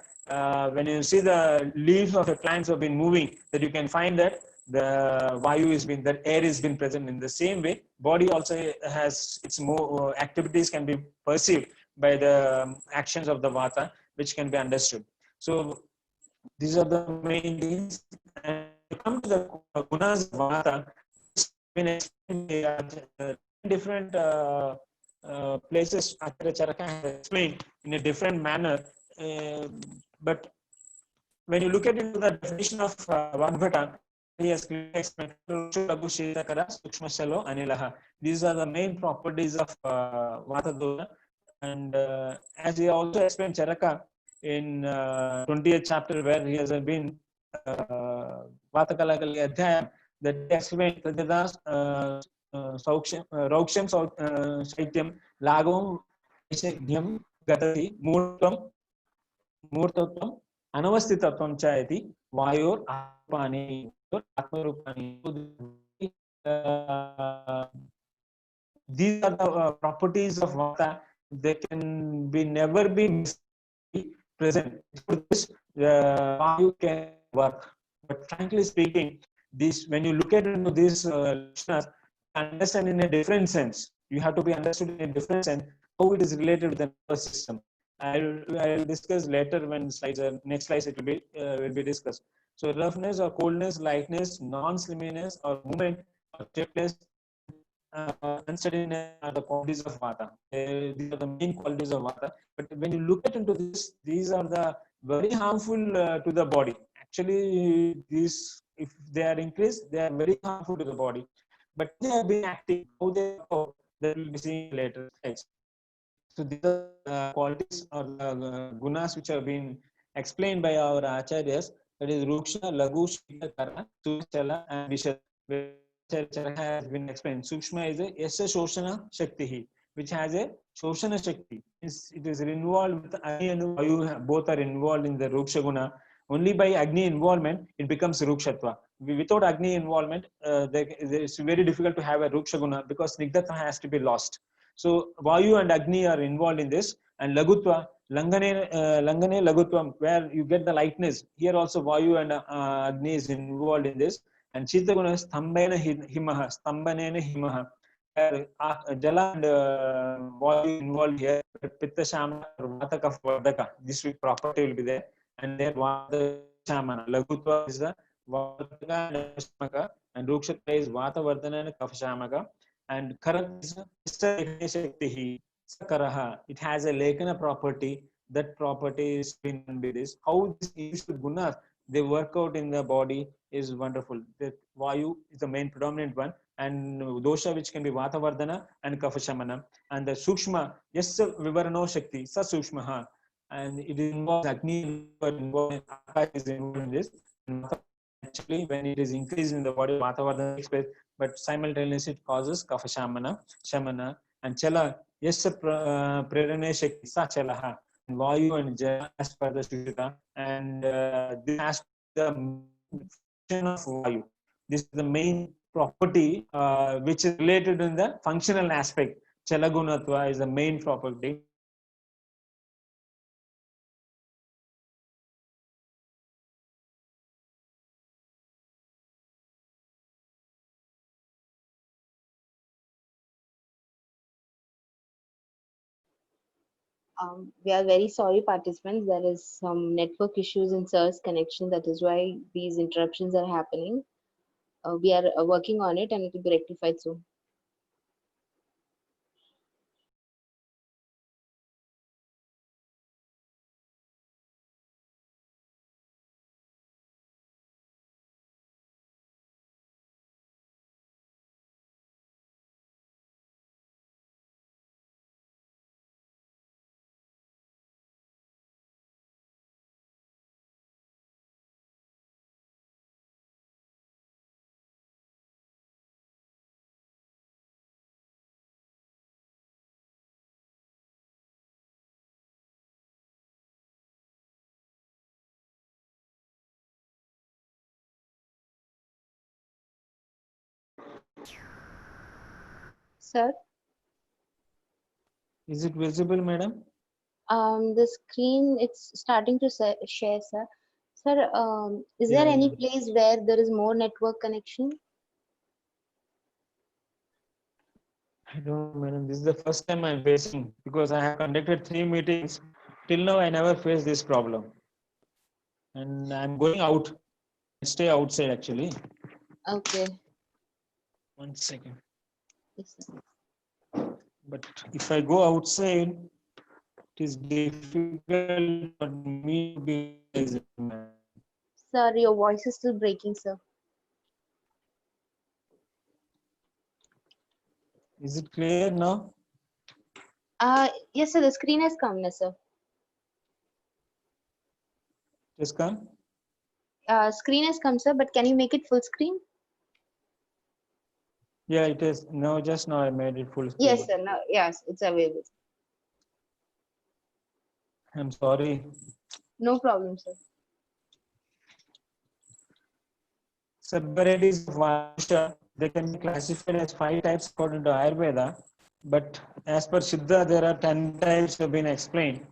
when you see the leaves of a plants have been moving, that you can find that the Vayu has been, that air has been present. In the same way, body also has its more activities can be perceived by the actions of the Vata, which can be understood. So these are the main things. And to come to the gunas of Vata, it's been explained different places. Acharya Charaka has explained in a different manner. But when you look at into the definition of Vagbhata, he has explained these are the main properties of Vata dosha. And as he also explained Charaka in 20th chapter, where he has been Vata Kalakali Adhyayam, that he explained Pratidas Rauksham Shaityam Lagam Vishagyam Gatati Murtam Murtatvam Anavastitatvam Chayati Vayor Apani Atmarupani. These are the properties of Vata. They can be never be present. This Vayu can work. But frankly speaking, this when you look at into these Lakshanas, understand in a different sense. You have to be understood in a different sense how it is related with the nervous system. I'll discuss later when slides are next slides it will be discussed. So roughness or coldness, lightness, non-sliminess or movement or stiffness, unsteadiness are the qualities of Vata. These are the main qualities of Vata. But when you look at into this, these are the very harmful to the body. Actually, these if they are increased, they are very harmful to the body. But they have been acting. How they are, that will be seen later slides. So these are qualities or gunas which have been explained by our acharyas. That is Ruksha, Lagu, Shita, Kara, Suchala, and Vishad. Has been explained. Sukshma is a Yasha Shoshana Shakti, which has a Shoshana Shakti. It is involved with Agni and Vayu, both are involved in the Ruksha Guna. Only by Agni involvement, it becomes Rukshatva. Without Agni involvement, it's very difficult to have a Ruksha Guna because Snigdhatva has to be lost. So Vayu and Agni are involved in this, and Lagutva, Langane Lagutvam, where you get the lightness. Here also Vayu and Agni is involved in this. And Chittaguna is Stambena Himaha, Stambanena Himaha. Jala and Vayu involved here, Pitta Shamana, Vata Kaf Vardaka. This property will be there. And there Vata Shamana. Lagutva is the Vardaka and Shamaka, and Rukshatra is Vata Vardana and Kaf Shamaka. And Karat is Shakti. Sakaraha. It has a Lekana property. That property is been by this. How these gunas they work out in the body is wonderful. The Vayu is the main predominant one, and dosha which can be Vata Vardhana and Kapha Shamana. And the Sukshma, yes, Vivarano Shakti, Sa Sukshmaha. And it involves Agni, involved is involved in this. Actually, when it is increased in the body, Vata Vardhana takes place, but simultaneously it causes Kapha Shamana, and Chala, yes, Prerane Shakti, Sa Chalaha. Vayu and Jala as per the Shushita, and this has the function of Vayu. This is the main property which is related in the functional aspect. Chalagunatva is the main property. We are very sorry, participants. There is some network issues in sir's connection. That is why these interruptions are happening. We are working on it and it will be rectified soon. Sir, Is it visible, madam? the screen it's starting to share, sir. Sir, is there Yeah, any yeah. place where there is more network connection? I don't know, madam. This is the first time I'm facing because I have conducted 3 meetings. Till now, I never faced this problem. And I'm going out. Stay outside actually. Okay. 1 second. Yes, sir. But if I go outside, it is difficult for me to be visible, ma'am. Sir, your voice is still breaking, sir. Is it clear now? Yes, sir. The screen has come now, sir. Just come. Screen has come, sir. But can you make it full screen? Yeah, it is. No, just now I made it full Yes, screen. sir. Now, yes, it's available. I'm sorry. No problem, sir. Subvarieties of Vatusha, they can be classified as 5 types according to Ayurveda. But as per Siddha, there are 10 types have been explained,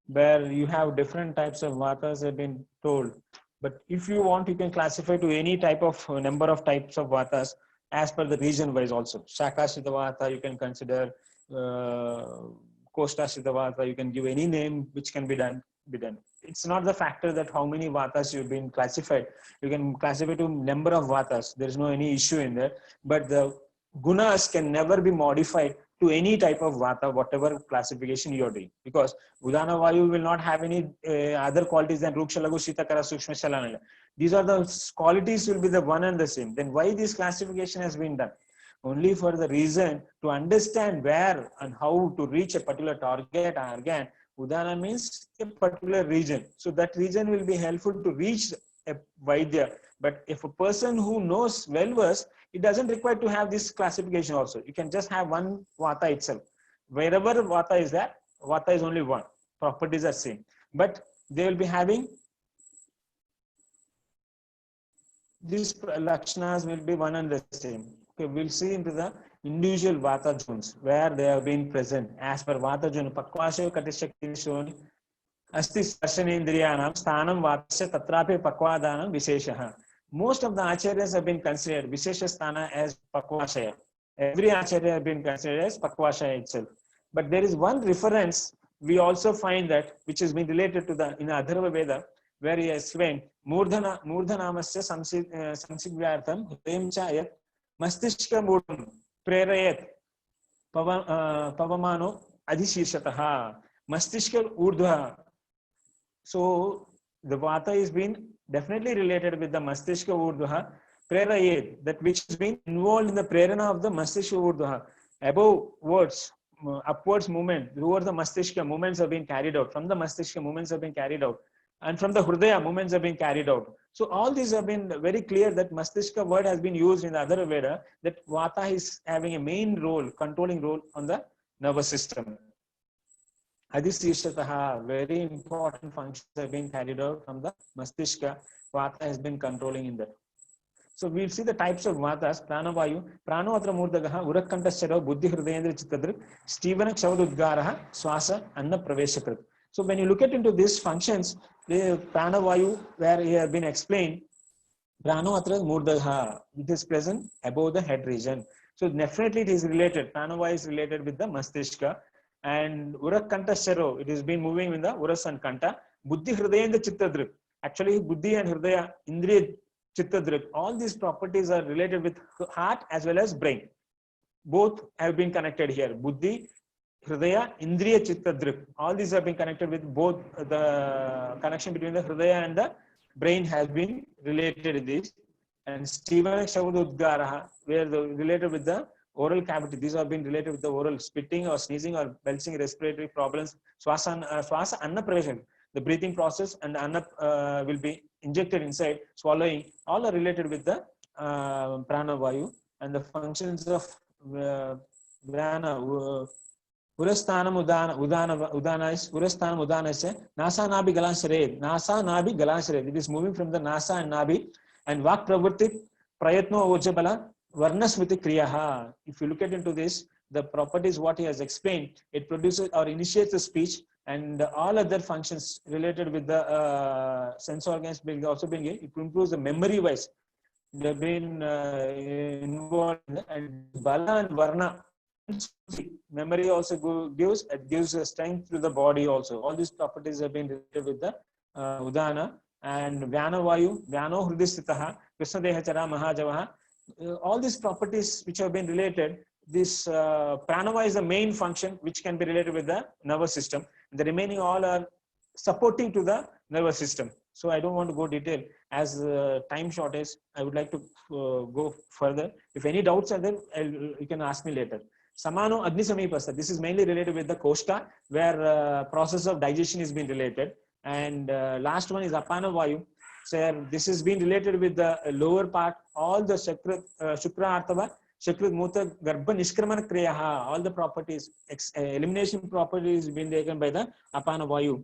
where you have different types of Vatas have been told. But if you want, you can classify to any type of number of types of Vatas as per the region wise also. Shaka Siddha Vata, you can consider Kosta Siddha Vata, you can give any name which can be done. It's not the factor that how many Vatas you've been classified. You can classify to number of Vatas. There is no any issue in there. But the gunas can never be modified to any type of vata, whatever classification you're doing. Because Udana Vayu will not have any other qualities than Ruksha, Lagu, Shita, Kara, Sukshma, Shalana. These are the qualities will be the one and the same. Then why this classification has been done? Only for the reason to understand where and how to reach a particular target organ. Udana means a particular region. So that region will be helpful to reach a Vaidya. But if a person who knows well versed, it doesn't require to have this classification also. You can just have one vata itself. Wherever vata is there, vata is only one. Properties are same. But they will be having these lakshanas will be one and the same. Okay, we'll see into the individual vata zones where they have been present as per vata zone. Pakvasha katishakti shoni asti sparshanendriyanam sthanam vatasya tatrapi pakvadanam visheshaha. Most of the acharyas have been considered vishesha sthana as pakvashaya. Every acharya has been considered as pakvashaya itself. But there is one reference we also find that which has been related to the in the Atharva Veda, where he has explained मूर्धनामस्य संसिग्व्यार्थम हृदयं च यत् मस्तिष्कमूढं प्रेरयेत् पवमानो अधिशीर्षतः मस्तिष्क ऊर्ध्व. So the vata is been definitely related with the mastishka urdhva prerayet, that which has been involved in the prerana of the mastishka urdhva. Above words, upwards movement, towards the mastishka movements have been carried out. From the mastishka movements have been carried out. And from the hridaya movements have been carried out. So all these have been very clear that mastishka word has been used in the other Veda, that vata is having a main role, controlling role on the nervous system. Adhisishataha, very important functions have been carried out from the Mastishka. Vata has been controlling in that. So we'll see the types of Vatas. Pranavayu, Pranoatra Murdagaha, Urakkantasara, Buddhi Hridayendra Chittadrik, Stevana Kshavadudgaraha, Swasa, Anna Praveshakrit. So when you look at into these functions, the Pranavayu, where he have been explained, Pranoatra Murdagaha, it is present above the head region. So definitely it is related. Pranavayu is related with the Mastishka. and Urakanta Sero, it has been moving in the Uras and Kanta. Buddhi Hridaya and the Chittadrik. Actually, Buddhi and Hridaya, Indriya Chittadrik, all these properties are related with heart as well as brain. Both have been connected here. Buddhi, Hridaya, Indriya Chittadrik. All these have been connected with both. The connection between the Hridaya and the brain has been related in this. And Stevana Shavududgaraha, where the related with the oral cavity. These have been related with the oral spitting or sneezing or belching, respiratory problems. Swasa Anna Praveshan, the breathing process, and Anna will be injected inside, swallowing. All are related with the Prana Vayu, and the functions of Vrana. Urasthanam Udana is Urasthanam Udana is Nasa Nabi Galanshred. Nasa Nabi Galanshred. It is moving from the Nasa and Nabi. And Vak Pravritti Prayatno Ojabala Varnasmiti Kriyaha. If you look at into this, the properties what he has explained, it produces or initiates the speech, and all other functions related with the sense organs will also be it improves the memory wise. They have been involved, and Bala and Varna. Memory also gives a strength to the body also. All these properties have been related with the Udana. And Vyana Vayu, Vyano Hridistitaha, Krishna Dehachara Mahajavaha. All these properties which have been related, this Pranava is the main function which can be related with the nervous system. The remaining all are supporting to the nervous system. So I don't want to go detail as time shortage. I would like to go further. If any doubts are there, you can ask me later. Samano Agni Samipasa. This is mainly related with the Koshka, where process of digestion is being related. And last one is Apana Vayu. So this has been related with the lower part, all the Shukra Artava, Shukra Muta Garbha Nishkramana Kriyaha, all the properties, elimination properties being taken by the Apana Vayu,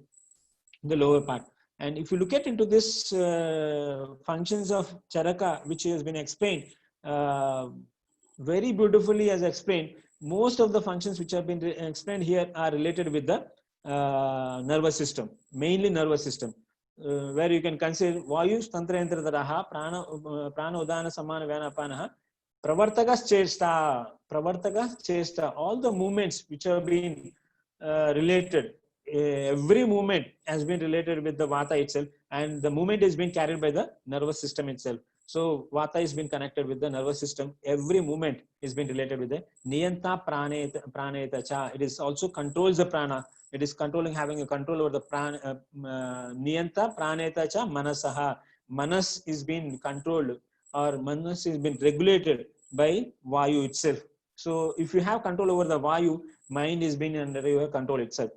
the lower part. And if you look at into this functions of Charaka, which has been explained, very beautifully as explained, most of the functions which have been explained here are related with the nervous system, mainly nervous system, where you can consider Vayu Tantra Yantra Daraha, Prana Udana Samana Vyana Apanaha, Pravartakas Chesta, all the movements which have been related, every movement has been related with the Vata itself, and the movement is being carried by the nervous system itself. So Vata is being connected with the nervous system. Every movement is being related with the Niyanta Praneta Cha. It is also controls the prana. It is controlling, having a control over the prana. Niyanta Praneta Cha Manasaha. Manas is being controlled, or Manas is being regulated by Vayu itself. So if you have control over the Vayu, mind is being under your control itself.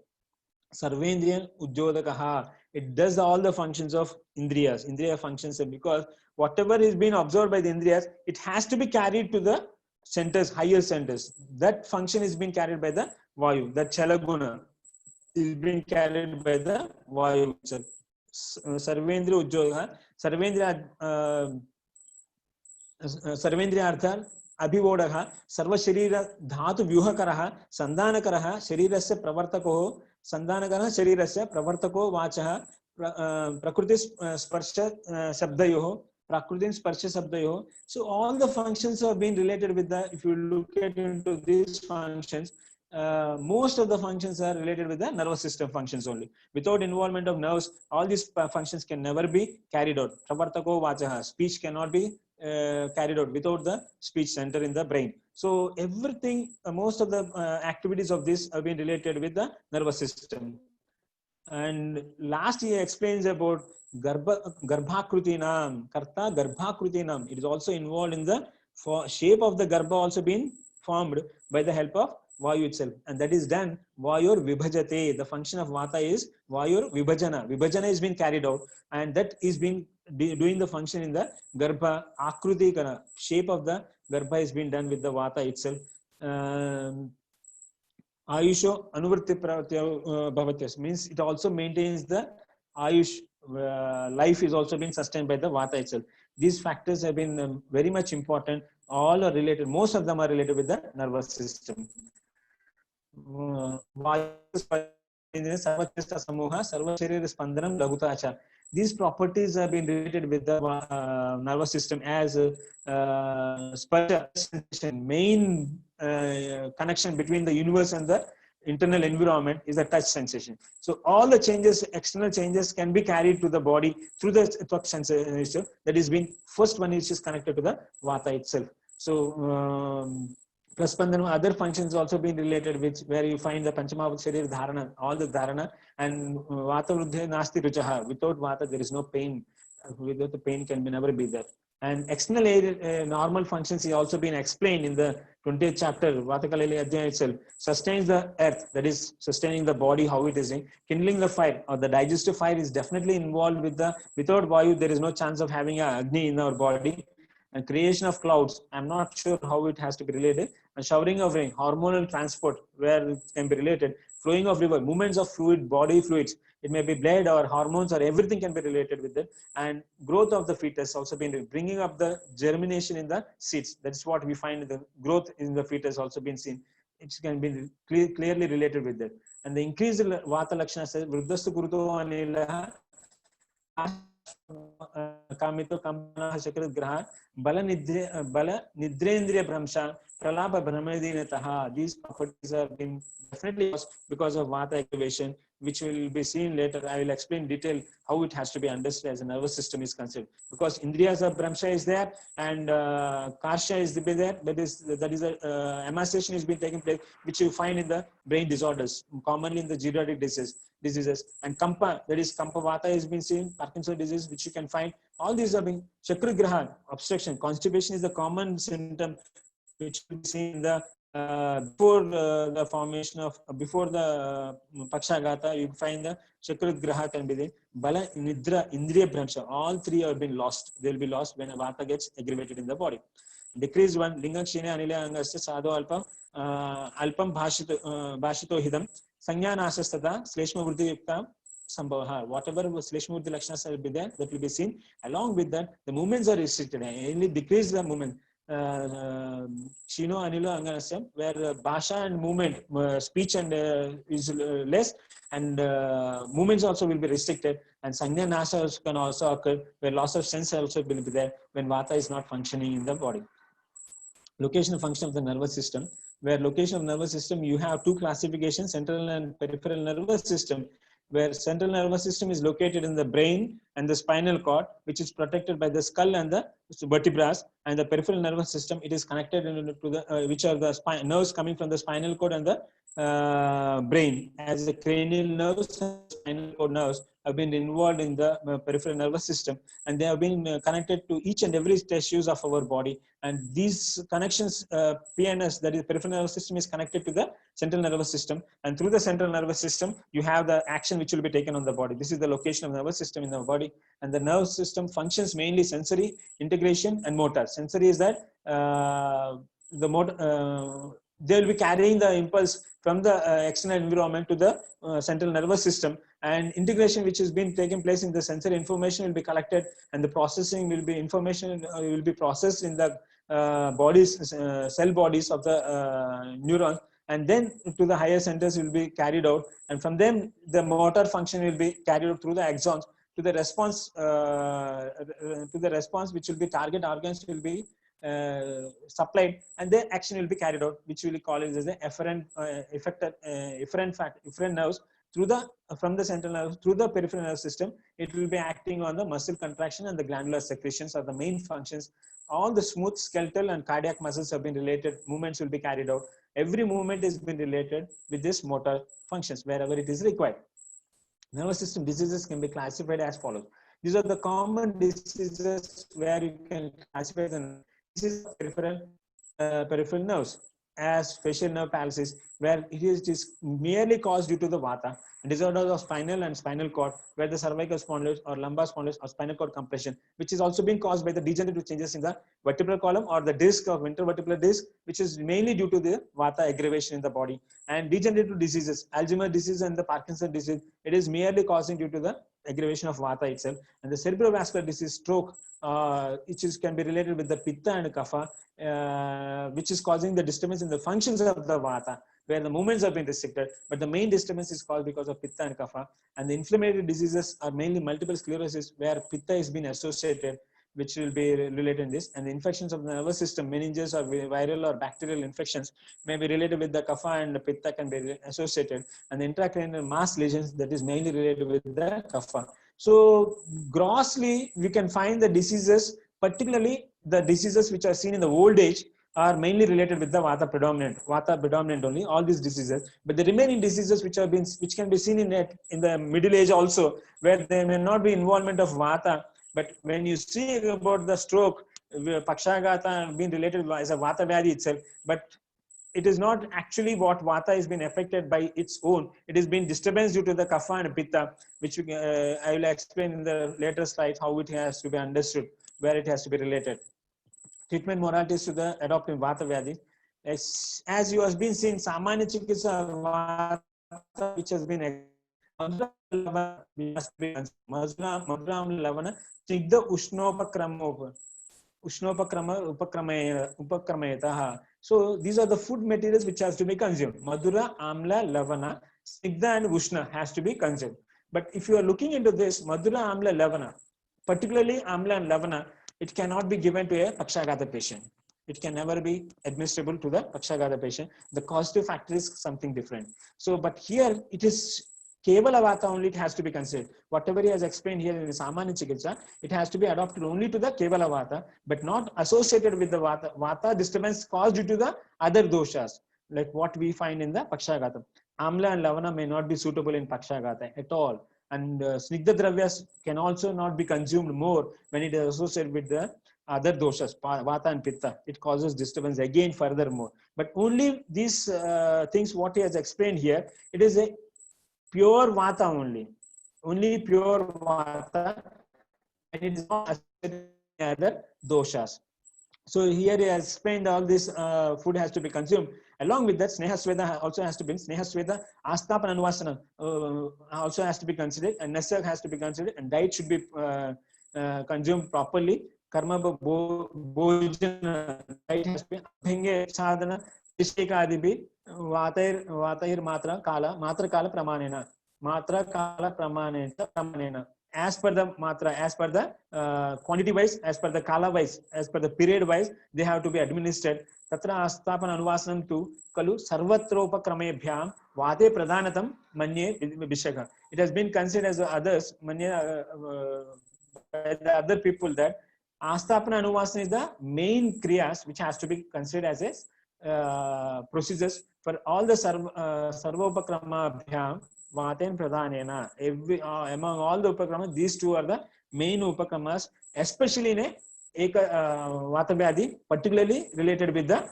Sarvendriyan Ujjodakaha. It does all the functions of Indriyas, Indriya functions, because whatever is being observed by the Indriyas, it has to be carried to the centers, higher centers. That function is being carried by the Vayu. That Chalaguna is being carried by the Vayu. Sarvendriya Ujjodakaha. Sarvendriya Artha Abhivodaka, Sarva Sharira Dhatu Vyuhakaraha, Sandanakaraha, Sharirasya Pravartako, Sandanakara Sharirasya Pravartako Vachaha, Prakruti Sparsha Sabdayoho, Prakruti Sparsha Sabdayoho. So all the functions have been related with the, if you look at into these functions, most of the functions are related with the nervous system functions only. Without involvement of nerves, all these functions can never be carried out. Pravartako Vachaha, speech cannot be carried out without the speech center in the brain. So everything, most of the activities of this have been related with the nervous system. And last he explains about Garbhakrutinam, Karta Garbhakrutinam. It is also involved in the shape of the Garbha also being formed by the help of Vayu itself. And that is done Vayur Vibhajate. The function of Vata is Vayur Vibhajana. Vibhajana is being carried out, and that is being doing the function in the Garbha. Akruti kana, shape of the Garbha is being done with the Vata itself. Ayusho Anuvritti Bhavatyas means it also maintains the Ayush. Life is also being sustained by the Vata itself. These factors have been very much important. All are related. Most of them are related with the nervous system. These properties have been related with the nervous system as main connection between the universe and the internal environment is the touch sensation. So all the changes, external changes, can be carried to the body through the touch sensation. That is being first one is just connected to the vata itself. So Praspandanam, other functions also being related, which where you find the Panchamabhut Sharir Dharana, all the Dharana, and Vata Vruddhe Nasti Ruchaha. Without Vata, there is no pain. Without the pain can be never be there. And external normal functions is also been explained in the 20th chapter, Vatakalali Adhyaya itself. Sustains the earth, that is sustaining the body, how it is in. Kindling the fire, or the digestive fire is definitely involved with the, without Vayu, there is no chance of having a Agni in our body. And creation of clouds, I'm not sure how it has to be related. And showering of rain, hormonal transport, where it can be related. Flowing of river, movements of fluid, body fluids, it may be blood or hormones or everything can be related with it. And growth of the fetus also been bringing up the germination in the seeds. That's what we find, the growth in the fetus also been seen. It can be clearly related with that. And the increased vata lakshana says vruddhastu kuruto anilaha kamito kampana shakrat graha bala nidrendriya brahmsha pralapa brahmadinataha. These properties have been definitely because of vata activation, which will be seen later. I will explain detail how it has to be understood as a nervous system is concerned. Because Indriyas of Brahmsha is there and Karsha is there. That is a emancipation is being taking place, which you find in the brain disorders, commonly in the geriatric diseases. And Kampa, that is Kampa Vata has been seen, Parkinson's disease, which you can find. All these are being Chakragraha, obstruction, constipation is the common symptom which we see in the before the formation of before the Pakshagata, you find the Chakragraha can be there. Bala, Nidra, Indriya Brahmsha, all three have been lost. They will be lost when a Vata gets aggravated in the body. Decreased one, Lingam Kshina Anila Angasya Sadhu Alpam, Alpam Bhashito Hidam, Sanya Nasastata, Sleshma Vruddhi Yukta, Sambhavaha. Whatever Sleshma Vruddhi Lakshanas will be there, that will be seen. Along with that, the movements are restricted. Only decrease the movement. Shino Anilo Anganasam, where Bhasha and movement, speech and is less, and movements also will be restricted, and Sanya Nasa can also occur, where loss of sense also will be there when Vata is not functioning in the body. Location and function of the nervous system, where location of nervous system, you have two classifications, central and peripheral nervous system, where central nervous system is located in the brain and the spinal cord, which is protected by the skull and the vertebrae, and the peripheral nervous system, it is connected to the which are the nerves coming from the spinal cord and the brain, as the cranial nerves and spinal cord nerves have been involved in the peripheral nervous system, and they have been connected to each and every tissues of our body. And these connections, PNS, that is peripheral nervous system, is connected to the central nervous system, and through the central nervous system, you have the action which will be taken on the body. This is the location of the nervous system in the body, and the nervous system functions mainly sensory, integration, and motor. Sensory is that the motor. They will be carrying the impulse from the external environment to the central nervous system, and integration which has been taking place in the sensory information will be collected, and the processing will be information will be processed in the cell bodies of the neurons, and then to the higher centers will be carried out, and from them the motor function will be carried out through the axons to the response which will be target organs will be supplied, and the action will be carried out, which we will call it as the efferent nerves through the from the central nerve through the peripheral nerve system. It will be acting on the muscle contraction and the glandular secretions are the main functions. All the smooth skeletal and cardiac muscles have been related. Movements will be carried out. Every movement has been related with this motor functions wherever it is required. Nervous system diseases can be classified as follows. These are the common diseases where you can classify them. This is peripheral nerves, as facial nerve palsy, where it is merely caused due to the vata. Disorders of spinal and spinal cord, where the cervical spondylosis or lumbar spondylosis or spinal cord compression, which is also being caused by the degenerative changes in the vertebral column or the disc of intervertebral disc, which is mainly due to the vata aggravation in the body. And degenerative diseases, Alzheimer's disease and the Parkinson's disease, it is merely causing due to the aggravation of vata itself. And the cerebrovascular disease, stroke, which can be related with the pitta and kapha, which is causing the disturbance in the functions of the vata, where the movements have been restricted, but the main disturbance is caused because of pitta and kapha. And the inflammatory diseases are mainly multiple sclerosis, where pitta has been associated which will be related in this. And the infections of the nervous system, meninges or viral or bacterial infections may be related with the kapha, and the pitta can be associated. And the intracranial mass lesions, that is mainly related with the kapha. So grossly, we can find the diseases, particularly the diseases which are seen in the old age, are mainly related with the vata predominant only, all these diseases. But the remaining diseases which can be seen in the middle age also, where there may not be involvement of vata, but when you see about the stroke, Pakshagata being related as a vata vyadhi itself, but it is not actually what vata is being affected by its own. It is being disturbance due to the kapha and pitta, which I will explain in the later slides how it has to be understood, where it has to be related. Treatment modalities to the adopting vata vyadhi. As you have been seeing, samanya chikitsa vata, which has been Madhura lavana snigdha upakramayataha. So these are the food materials which has to be consumed. Madhura, amla, lavana, snigdha and ushna has to be consumed. But if you are looking into this, Madhura, amla, lavana, particularly amla and lavana, it cannot be given to a Pakshagata patient. It can never be administrable to the Pakshagata patient. The causative factor is something different. So, but here it is Kevala vata only, it has to be considered. Whatever he has explained here in the Samanya Chikitsa, it has to be adopted only to the Kevala vata, but not associated with the vata. Vata disturbance caused due to the other doshas, like what we find in the Pakshagata. Amla and Lavana may not be suitable in Pakshagata at all. And Snigdha Dravyas can also not be consumed more when it is associated with the other doshas, Vata and Pitta. It causes disturbance again furthermore. But only these things, what he has explained here, it is a pure vata only pure vata, and it is not associated with other doshas. So here he has explained all this food has to be consumed. Along with that, Sneha Sweda also has to be, Sneha Sweda, Astapana Anuvasana also has to be considered, and Nasa has to be considered, and diet should be consumed properly. Karma Bhojana, diet has to be Abhinge Sadhana, Vishekadibi, Vatair Matra Kala Pramanena. As per the matra, as per the quantity wise, as per the kala wise, as per the period wise, they have to be administered. Tatra astapana anuvasanam tu kalu sarvatropakramebhyam vate pradhanatam manye vishaka. It has been considered as others, manye, by the other people, that astapana anuvasana is the main kriyas which has to be considered as a procedures for all the sarvopakrama Vaten Pradhanena. Among all the upakramas, these two are the main upakramas, especially in a vata vyadhi, particularly related with the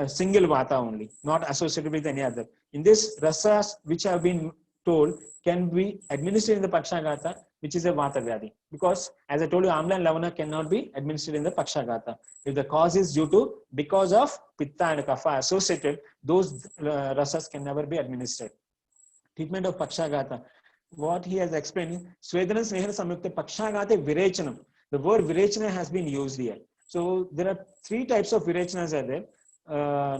single vata only, not associated with any other. In this, rasas which have been told can be administered in the Pakshagata, which is a vata vyadhi. Because as I told you, amla and lavana cannot be administered in the Pakshagata. If the cause is because of pitta and kapha associated, those rasas can never be administered. Treatment of Pakshagata. What he has explained, Swedana Snehana Samyukta Pakshagate Virechanam. The word Virechana has been used here. So there are three types of Virechanas are there.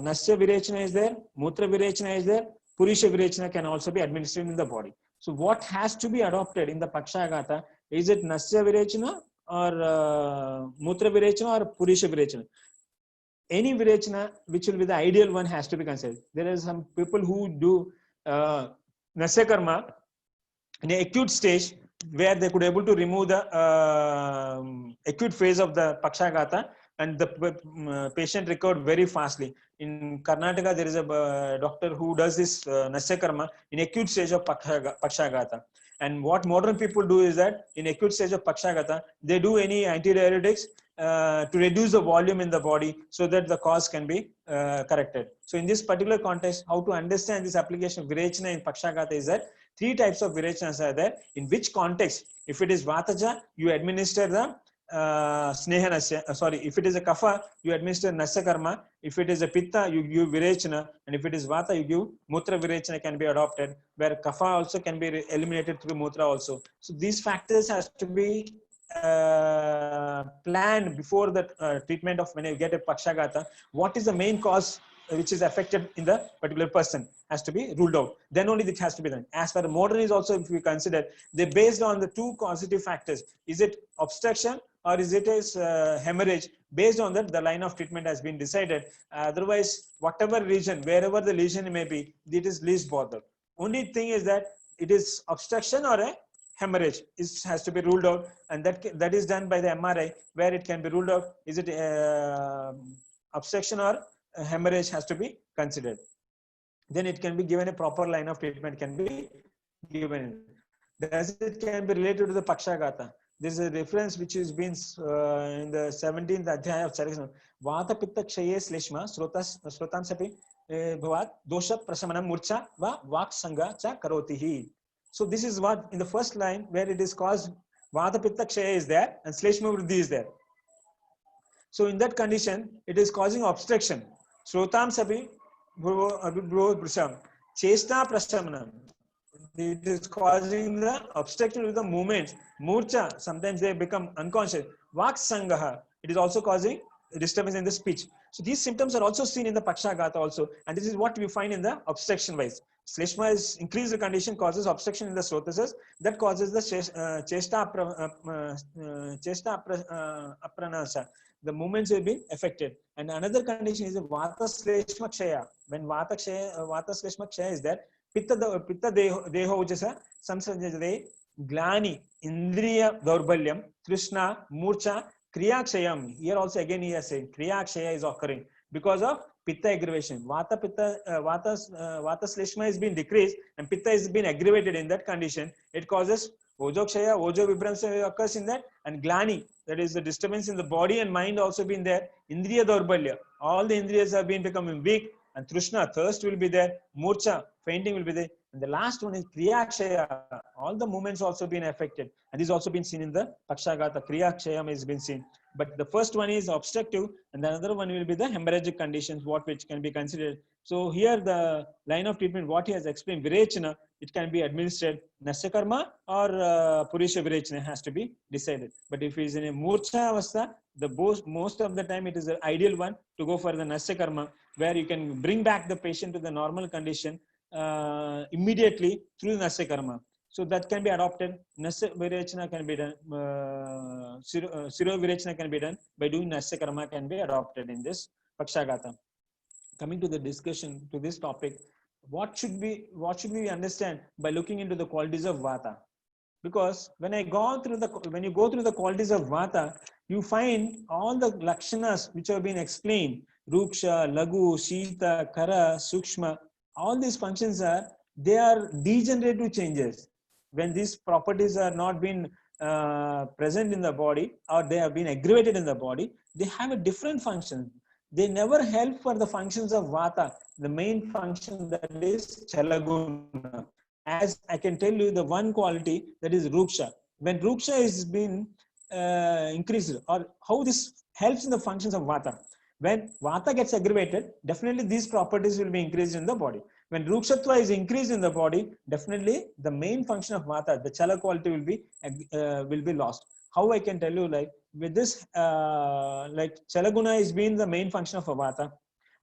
Nasya Virechana is there, Mutra Virechana is there, Purisha Virechana can also be administered in the body. So what has to be adopted in the Pakshagata? Is it Nasya Virechana or Mutra Virechana or Purisha Virechana? Any Virechana which will be the ideal one has to be considered. There are some people who do Nasya Karma in an acute stage where they could able to remove the acute phase of the Pakshagata, and the patient recovered very fastly. In Karnataka, there is a doctor who does this Nasya Karma in acute stage of Pakshagata. And what modern people do is that in acute stage of Pakshagata, they do any antidiuretics to reduce the volume in the body so that the cause can be corrected. So in this particular context, how to understand this application of Virechana in Pakshagata is that three types of Virechanas are there. In which context, if it is Vataja, you administer the Sneha Nasya, if it is a Kapha, you administer Nasya Karma. If it is a Pitta, you give Virechana. And if it is Vata, you give Mutra Virechana can be adopted, where Kapha also can be eliminated through Mutra also. So these factors has to be planned before the treatment of when you get a Pakshagata. What is the main cause which is affected in the particular person has to be ruled out. Then only it has to be done. As for the modern is also, if we consider, they based on the two causative factors. Is it obstruction or is it is hemorrhage? Based on that, the line of treatment has been decided. Otherwise, whatever region, wherever the lesion may be, it is least bothered. Only thing is that it is obstruction or a hemorrhage has to be ruled out, and that is done by the MRI, where it can be ruled out. Is it obstruction or hemorrhage has to be considered. Then it can be given a proper line of treatment can be given. Does it can be related to the Pakshagata? There is a reference which has been in the 17th Adhyaya of Charaka. Vata Pitta Kshaye Sleshma Srotam Sapi Bhavat Dosha Prasamanam Murcha Va Vak Sangha Cha Karotihi. So this is what in the first line where it is caused Vata Pitta Kshaye is there and Sleshma Vriddhi is there. So in that condition, it is causing obstruction. Srotam Sapi Bhavat Chesta Prasamanam. It is causing the obstruction with the movements. Murcha, sometimes they become unconscious. Vak Sangaha, it is also causing disturbance in the speech. So these symptoms are also seen in the Pakshagata also. And this is what we find in the obstruction wise. Sleshma is increased the condition, causes obstruction in the srotasas. That causes the chesta apranasa. The movements will be affected. And another condition is the Vata Sleshma Kshaya. When Vata Sleshma Kshaya is there, Pitta Deho Ujasa, Samsajade, Glani, Indriya Daurbalyam, Krishna, Murcha, Kriya Kshayam. Here also again he has said Kriya Kshaya is occurring because of Pitta aggravation. Vata Sleshma has been decreased and Pitta has been aggravated in that condition. It causes Ojo Kshaya, Ojo Vibramsa occurs in that, and Glani, that is the disturbance in the body and mind also been there. Indriya Daurbalya, all the Indriyas have been becoming weak. And Trishna, thirst will be there. Murcha, fainting will be there. And the last one is Kriya Kshaya. All the movements also been affected. And this also been seen in the Pakshagata. Kriya Kshaya has been seen. But the first one is obstructive, and the other one will be the hemorrhagic conditions, which can be considered. So here the line of treatment, what he has explained, Virechana, it can be administered Nasyakarma or Purisha Virechana has to be decided. But if he is in a Murcha Avastha, most of the time it is the ideal one to go for the Nasyakarma, where you can bring back the patient to the normal condition immediately through Nasya Karma. So that can be adopted. Nasya Virechana can be done. Siro Virechana can be done by doing Nasya Karma can be adopted in this Pakshagata. Coming to the discussion to this topic, what should we understand by looking into the qualities of Vata? Because when you go through the qualities of Vata, you find all the lakshanas which have been explained. Ruksha, Lagu, Shita, Kara, Sukshma, all these functions they are degenerative changes. When these properties are not been present in the body or they have been aggravated in the body, they have a different function. They never help for the functions of Vata, the main function that is Chalaguna. As I can tell you the one quality that is Ruksha. When Ruksha is been increased, or how this helps in the functions of Vata. When Vata gets aggravated, definitely these properties will be increased in the body. When Rukshatva is increased in the body, definitely the main function of Vata, the Chala quality will be lost. How I can tell you, like with this, like Chalaguna is being the main function of a Vata,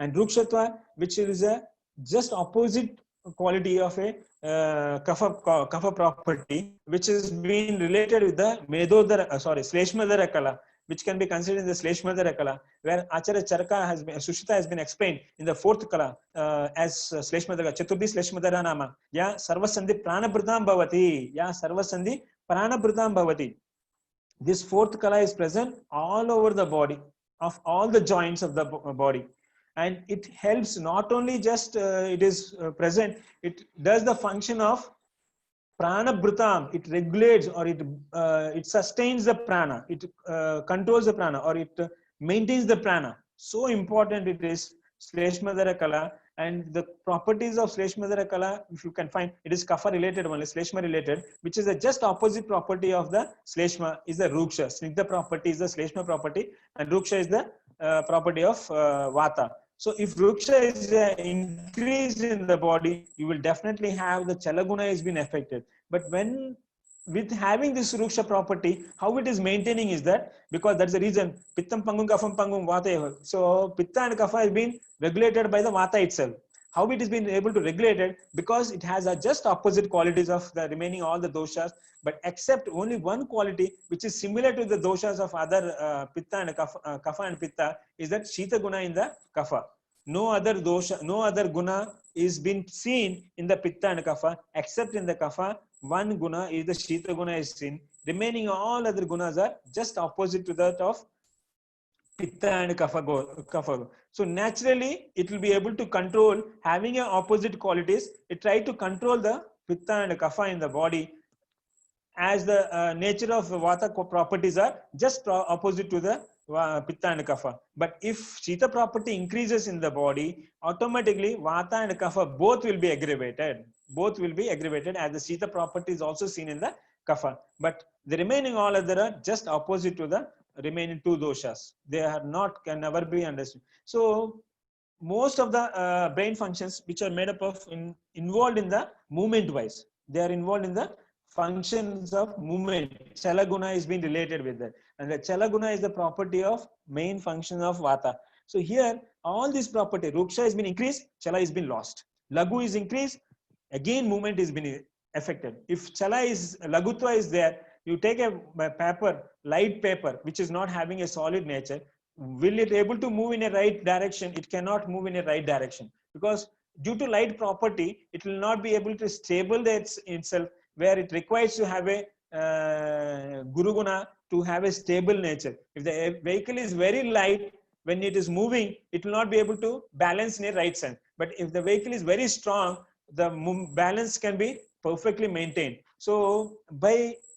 and Rukshatva, which is a just opposite quality of a kapha property, which is being related with the Sleshmadhara Kala, which can be considered in the Sleshmadhara Kala, where Acharya Charaka Sushruta has been explained in the fourth Kala as Sleshmadhara, Chaturthi Sleshmadhara Nama, Ya Sarvasandhi Pranabhritam Bhavati, Ya Sarvasandhi Pranabhritam Bhavati. This fourth Kala is present all over the body, of all the joints of the body. And it helps not only just it is present, it does the function of prana bhritam. It regulates or it sustains the prana. It controls the prana or it maintains the prana. So important it is Sleshmadhara Kala. And the properties of Sleshmadhara Kala, if you can find, it is kapha related only, Sleshma related, which is the just opposite property of the Sleshma is the Ruksha. Snigdha property is the Sleshma property, and Ruksha is the property of Vata. So if Ruksha is increased in the body, you will definitely have the Chalaguna has been affected. But when with having this Ruksha property, how it is maintaining is that, because that's the reason, Pittam Pangum, Kafam Pangum, Vata. So Pitta and Kapha has been regulated by the Vata itself. How it has been able to regulate it? Because it has a just opposite qualities of the remaining all the doshas, but except only one quality which is similar to the doshas of other Pitta and Kapha and Pitta, is that Shita Guna in the Kapha. No other dosha, no other guna is been seen in the Pitta and Kapha, except in the Kapha. One guna is the Shita guna is seen. Remaining all other gunas are just opposite to that of Pitta and Kapha. So naturally, it will be able to control, having a opposite qualities. It try to control the Pitta and Kapha in the body, as the nature of Vata properties are just opposite to the Pitta and Kapha. But if Shita property increases in the body, automatically Vata and Kapha both will be aggravated. Both will be aggravated, as the Shita property is also seen in the Kapha. But the remaining all other are just opposite to the remaining two doshas. They are not, can never be understood. So most of the brain functions which are made up of involved in the movement wise, they are involved in the functions of movement. Chalaguna is being related with that, and the Chalaguna is the property of main function of Vata. So here all this property, Ruksha has been increased, Chala is been lost. Lagu is increased, again movement is been affected. If Chala is, Lagutva is there, you take a paper, light paper which is not having a solid nature, will it able to move in a right direction? It cannot move in a right direction, because due to light property, it will not be able to stable itself, where it requires to have a Guru Guna to have a stable nature. If the vehicle is very light, when it is moving, it will not be able to balance in a right sense. But if the vehicle is very strong, the balance can be perfectly maintained. So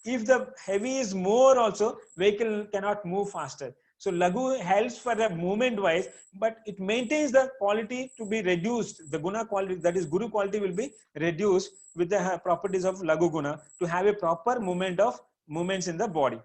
if the heavy is more also, vehicle cannot move faster. So Lagu helps for the movement wise, but it maintains the quality to be reduced. The guna quality, that is Guru quality, will be reduced with the properties of Lagu Guna to have a proper movements in the body.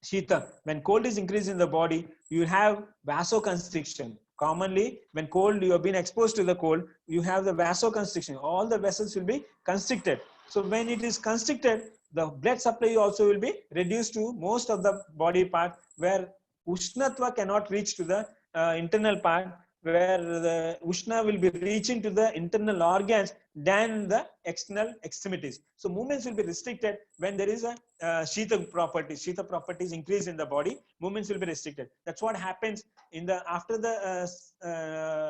Shita, when cold is increased in the body, you have vasoconstriction. Commonly, when cold, you have been exposed to the cold, you have the vasoconstriction. All the vessels will be constricted. So when it is constricted, the blood supply also will be reduced to most of the body part, where Ushnatva cannot reach to the internal part, where the Ushna will be reaching to the internal organs than the external extremities. So movements will be restricted when there is a Shita property. Shita properties increase in the body, movements will be restricted. That's what happens in the after the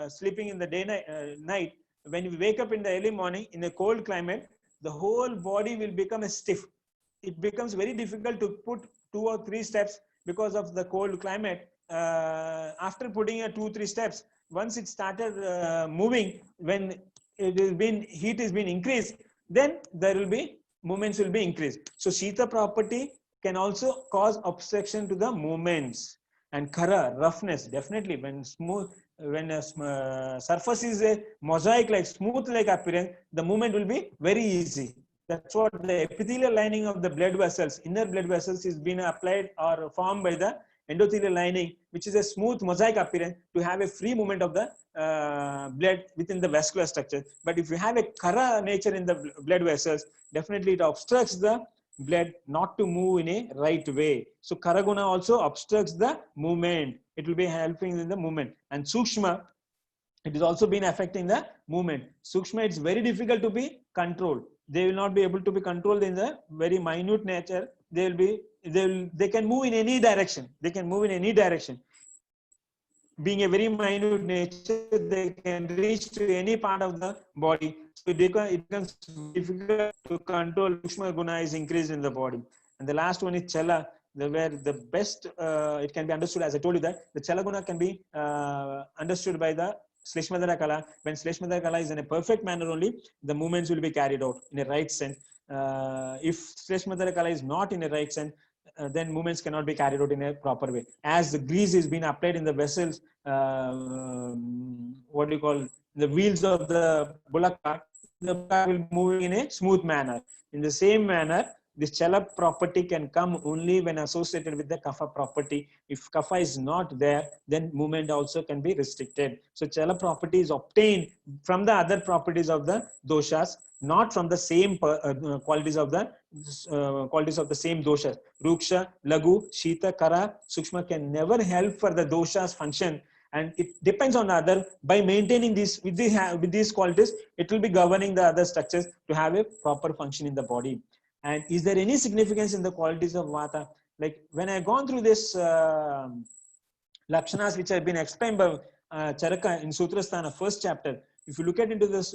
sleeping in the night. When you wake up in the early morning in a cold climate, the whole body will become a stiff. It becomes very difficult to put 2 or 3 steps because of the cold climate. After putting a 2-3 steps, once it started moving, when it has been heat is been increased, then there will be movements will be increased. So Shita property can also cause obstruction to the movements. And Khara, roughness, definitely when smooth, when a surface is a mosaic like smooth like appearance, the movement will be very easy. That's what the epithelial lining of the blood vessels, inner blood vessels, is being applied or formed by the endothelial lining, which is a smooth mosaic appearance to have a free movement of the blood within the vascular structure. But if you have a Khara nature in the blood vessels, definitely it obstructs the blood not to move in a right way. So Karaguna also obstructs the movement. It will be helping in the movement. And Sukshma, it has also been affecting the movement. Sukshma, it's very difficult to be controlled. They will not be able to be controlled in the very minute nature. They can move in any direction. They can move in any direction. Being a very minute nature, they can reach to any part of the body. So it becomes difficult to control. Sukshma Guna is increased in the body. And the last one is Chala, where the best, it can be understood, as I told you, that the Chala Guna can be understood by the Sleshmadhara Kala. When Sleshmadhara Kala is in a perfect manner only, the movements will be carried out in a right sense. If Sleshmadhara Kala is not in a right sense, then movements cannot be carried out in a proper way. As the grease is being applied in the vessels, what do you call, the wheels of the bullock cart, the bullock will move in a smooth manner. In the same manner, This Chala property can come only when associated with the Kapha property. If Kapha is not there, then movement also can be restricted. So Chala property is obtained from the other properties of the doshas, not from the same qualities of the same doshas. Ruksha, Lagu, Shita, Kara, Sukshma can never help for the doshas function, and it depends on the other. By maintaining these with these qualities, it will be governing the other structures to have a proper function in the body. And is there any significance in the qualities of Vata? Like when I gone through this Lakshanas which have been explained by Charaka in Sutrasthana first chapter, if you look at into this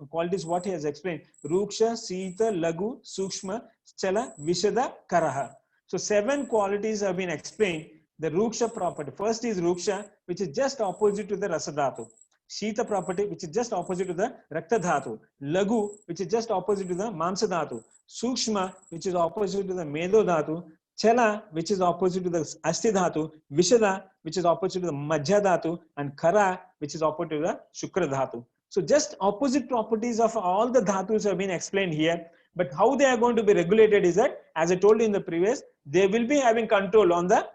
qualities what he has explained, Ruksha, Sita, Lagu, Sukshma, Chala, Vishada, Karaha. So 7 qualities have been explained. The Ruksha property, first is Ruksha, which is just opposite to the Rasadhatu. Shita property, which is just opposite to the Rakta Dhatu. Lagu, which is just opposite to the Mamsa Dhatu. Sukshma, which is opposite to the Medo Dhatu. Chala, which is opposite to the Asti Dhatu. Vishada, which is opposite to the Majja Dhatu. And Kara, which is opposite to the Shukra Dhatu. So just opposite properties of all the Dhatus have been explained here. But how they are going to be regulated is that, as I told you in the previous, they will be having control on the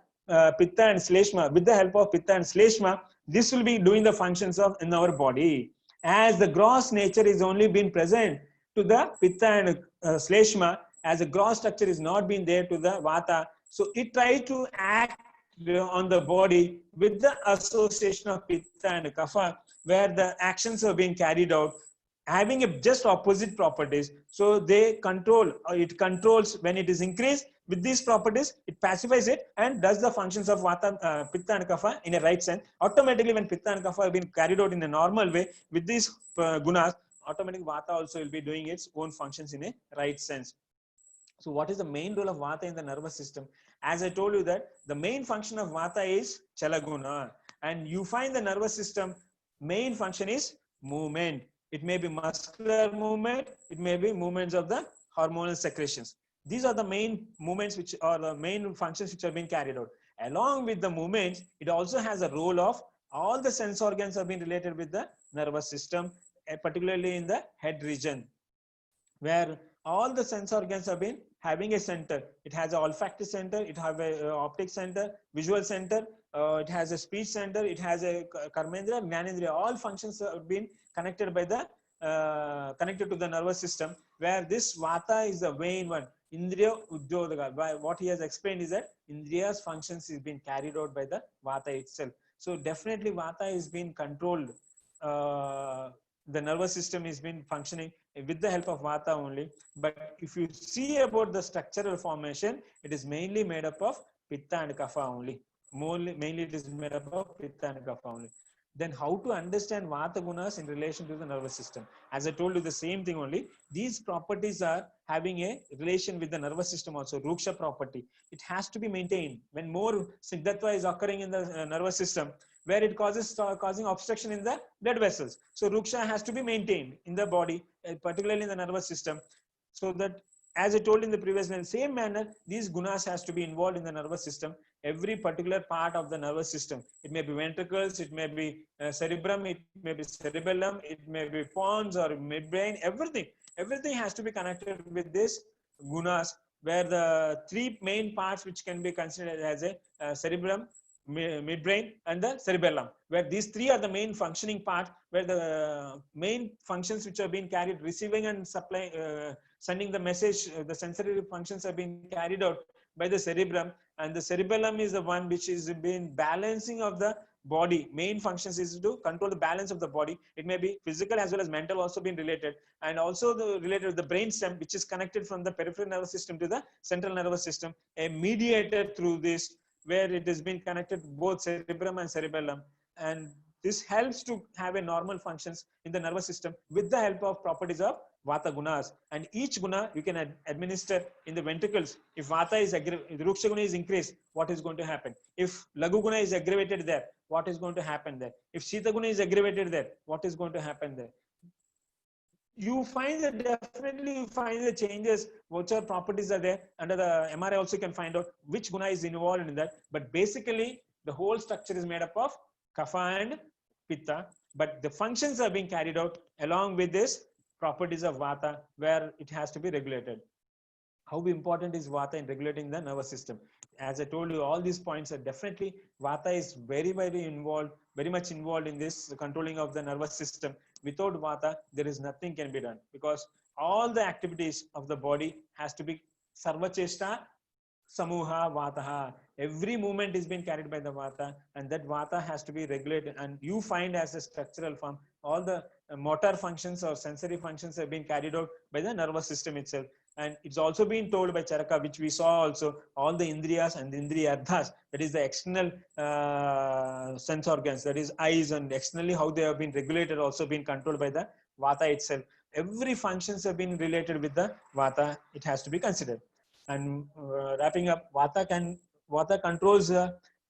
Pitta and Sleshma. With the help of Pitta and Sleshma, this will be doing the functions of in our body. As the gross nature is only been present to the Pitta and Sleshma, as a gross structure is not been there to the Vata, so it tries to act on the body with the association of Pitta and Kapha, where the actions are being carried out having a just opposite properties. So they control, it controls when it is increased with these properties, it pacifies it and does the functions of Vata, Pitta and Kapha in a right sense. Automatically when Pitta and Kapha have been carried out in a normal way with these gunas, automatically Vata also will be doing its own functions in a right sense. So what is the main role of Vata in the nervous system? As I told you that the main function of Vata is Chalaguna, and you find the nervous system main function is movement. It may be muscular movement, it may be movements of the hormonal secretions. These are the main movements which are the main functions which are being carried out. Along with the movements, it also has a role of all the sense organs have been related with the nervous system, particularly in the head region, where all the sense organs have been having a center. It has an olfactory center, it has a optic center, visual center, it has a speech center, it has a karmendriya, jnanendriya. All functions have been connected by the connected to the nervous system, where this Vata is the main one. Indriya Udyodaka. By what he has explained is that Indriya's functions is being carried out by the Vata itself. So definitely Vata is being controlled. The nervous system is been functioning with the help of Vata only. But if you see about the structural formation, it is mainly made up of Pitta and Kapha only. Mainly it is made up of Pitta and Kapha only. Then how to understand Vata gunas in relation to the nervous system? As I told you, the same thing only. These properties are having a relation with the nervous system also. Ruksha property. It has to be maintained. When more Siddhatva is occurring in the nervous system, where it causing obstruction in the blood vessels. So Ruksha has to be maintained in the body, particularly in the nervous system, so that, as I told in the previous one, same manner, these gunas has to be involved in the nervous system. Every particular part of the nervous system. It may be ventricles, it may be cerebrum, it may be cerebellum, it may be pons or midbrain, everything. Everything has to be connected with this gunas, where the 3 main parts which can be considered as a cerebrum, midbrain and the cerebellum, where these 3 are the main functioning part, where the main functions which are being carried, receiving and supplying, sending the message, the sensory functions are being carried out by the cerebrum, and the cerebellum is the one which is being balancing of the body. Main functions is to control the balance of the body. It may be physical as well as mental also been related, and also the related with the brain stem, which is connected from the peripheral nervous system to the central nervous system, a mediator through this, where it has been connected both cerebrum and cerebellum, and this helps to have a normal functions in the nervous system with the help of properties of Vata gunas. And each guna you can administer in the ventricles. If Vata is if Ruksha guna is increased, what is going to happen? If Lagu guna is aggravated there, what is going to happen there? If Shita guna is aggravated there, what is going to happen there? You find that definitely you find the changes, which are properties are there. Under the MRI also you can find out which guna is involved in that. But basically the whole structure is made up of Kapha and Pitta, but the functions are being carried out along with this properties of Vata, where it has to be regulated. how important is Vata in regulating the nervous system. As I told you, all these points are definitely, Vata is very, very involved, very much involved in this controlling of the nervous system. Without Vata, there is nothing can be done, because all the activities of the body has to be sarvacheshta samuha vataha. Every movement is being carried by the vata, and that vata has to be regulated. And you find as a structural form, all the motor functions or sensory functions have been carried out by the nervous system itself. And it's also been told by Charaka, which we saw also, all the indriyas and the indriyardhas, that is the external sense organs, that is eyes, and externally how they have been regulated, also been controlled by the vata itself. Every functions have been related with the vata, it has to be considered. And wrapping up, vata controls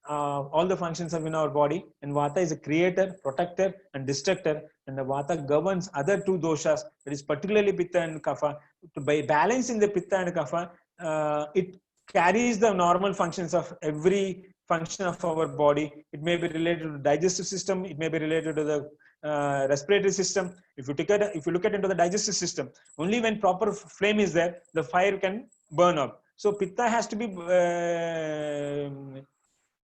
all the functions of in our body, and vata is a creator, protector, and destructor. And the vata governs other two doshas, that is particularly pitta and kapha. By balancing the pitta and kapha, it carries the normal functions of every function of our body. It may be related to the digestive system, it may be related to the respiratory system. If you look at into the digestive system, only when proper flame is there, the fire can burn up. So pitta has to be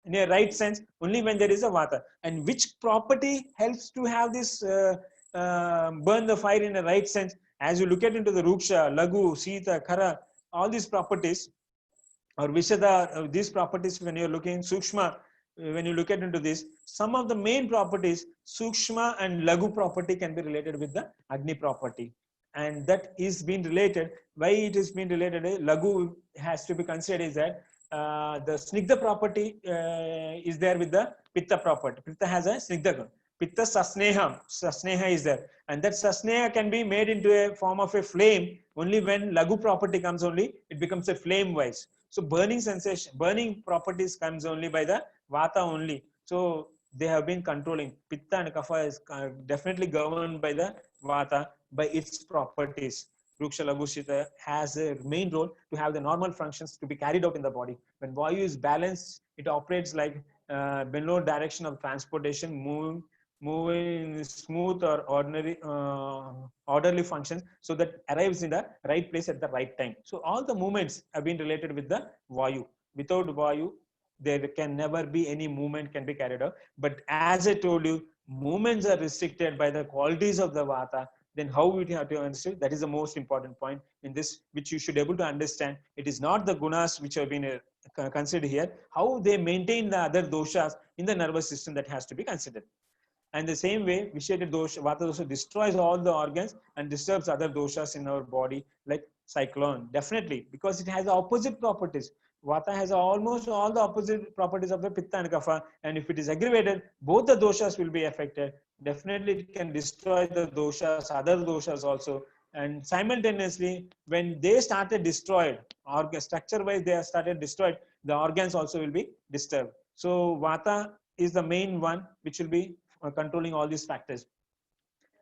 in a right sense only when there is a vata. And which property helps to have this burn the fire in a right sense? As you look at into the ruksha, lagu, sita, khara, all these properties, or vishada, these properties, when you're looking sukshma, when you look at into this, some of the main properties, sukshma and lagu property, can be related with the agni property. And that is being related. Why it is being related? Lagu has to be considered is that the snigdha property is there with the pitta property. Pitta has a snigdha. Pitta sasneha is there, and that sasneha can be made into a form of a flame only when lagu property comes. Only it becomes a flame wise. So burning sensation, burning properties comes only by the vata only. So they have been controlling. Pitta and kapha is definitely governed by the vata, by its properties. Ruksha Lagushita has a main role to have the normal functions to be carried out in the body. When Vayu is balanced, it operates like below direction of transportation, moving in smooth or orderly functions, so that arrives in the right place at the right time. So all the movements have been related with the Vayu. Without Vayu, there can never be any movement can be carried out. But as I told you, movements are restricted by the qualities of the Vata. Then how we have to understand? That is the most important point in this, which you should be able to understand. It is not the gunas which have been considered here. How they maintain the other doshas in the nervous system, that has to be considered. And the same way, Visheta dosha, Vata dosha destroys all the organs and disturbs other doshas in our body, like cyclone. Definitely, because it has opposite properties. Vata has almost all the opposite properties of the Pitta and Kapha. And if it is aggravated, both the doshas will be affected. Definitely, it can destroy the doshas, other doshas also. And simultaneously, when they started destroyed, structure-wise they are started destroyed, the organs also will be disturbed. So Vata is the main one which will be controlling all these factors.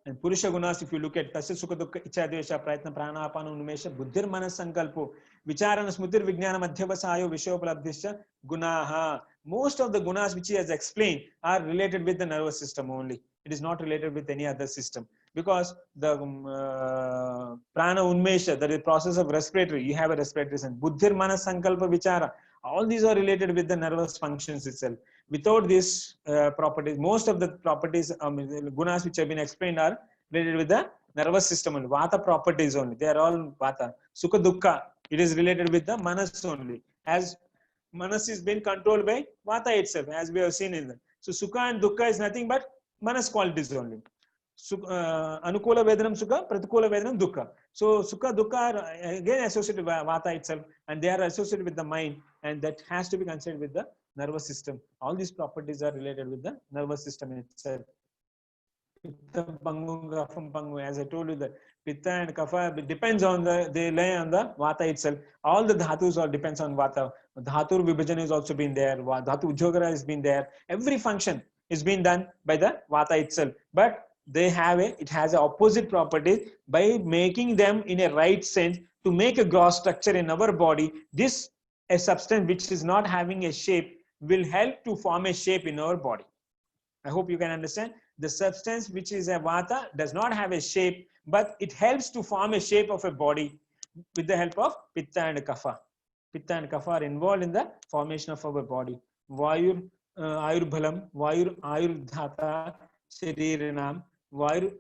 And Purusha Gunas, if you look at Tasya Sukha Dukkha Icha Dvesha Prayatna Prana Apana Unmesha Buddhir Manas Sankalpo Vicharana Smritir Vijnana Madhyavasayo Vishopalabdhischa Gunaha. Most of the gunas which he has explained are related with the nervous system only. It is not related with any other system, because the prana unmesha, that is process of respiratory, you have a respiratory sense. Buddhir Manas Sankalpa Vichara, all these are related with the nervous functions itself. Without these properties, most of the properties, gunas which have been explained are related with the nervous system only. Vata properties only. They are all Vata. Sukha Dukkha, it is related with the Manas only. As Manas is being controlled by Vata itself, as we have seen in that. So Sukha and Dukkha is nothing but Manas qualities only. Anukula Vedanam Sukha, Pratikula Vedanam Dukkha. So Sukha, Dukkha are again associated with Vata itself, and they are associated with the mind, and that has to be considered with the nervous system. All these properties are related with the nervous system itself. Pitta, Pangu, Kapham, Pangu. As I told you, that Pitta and Kapha depends on they lay on the Vata itself. All the Dhatus all depends on Vata. Dhatur Vibhajana has also been there. Dhatu Ujjogara has been there. Every function is being done by the Vata itself. But they have it has an opposite property. By making them in a right sense to make a gross structure in our body, this a substance which is not having a shape will help to form a shape in our body. I hope you can understand. The substance which is a Vata does not have a shape, but it helps to form a shape of a body. with the help of Pitta and Kapha. Pitta and Kapha are involved in the formation of our body. Vayur Ayurbhalam, Ayur Dhata, Shariranam, Vayur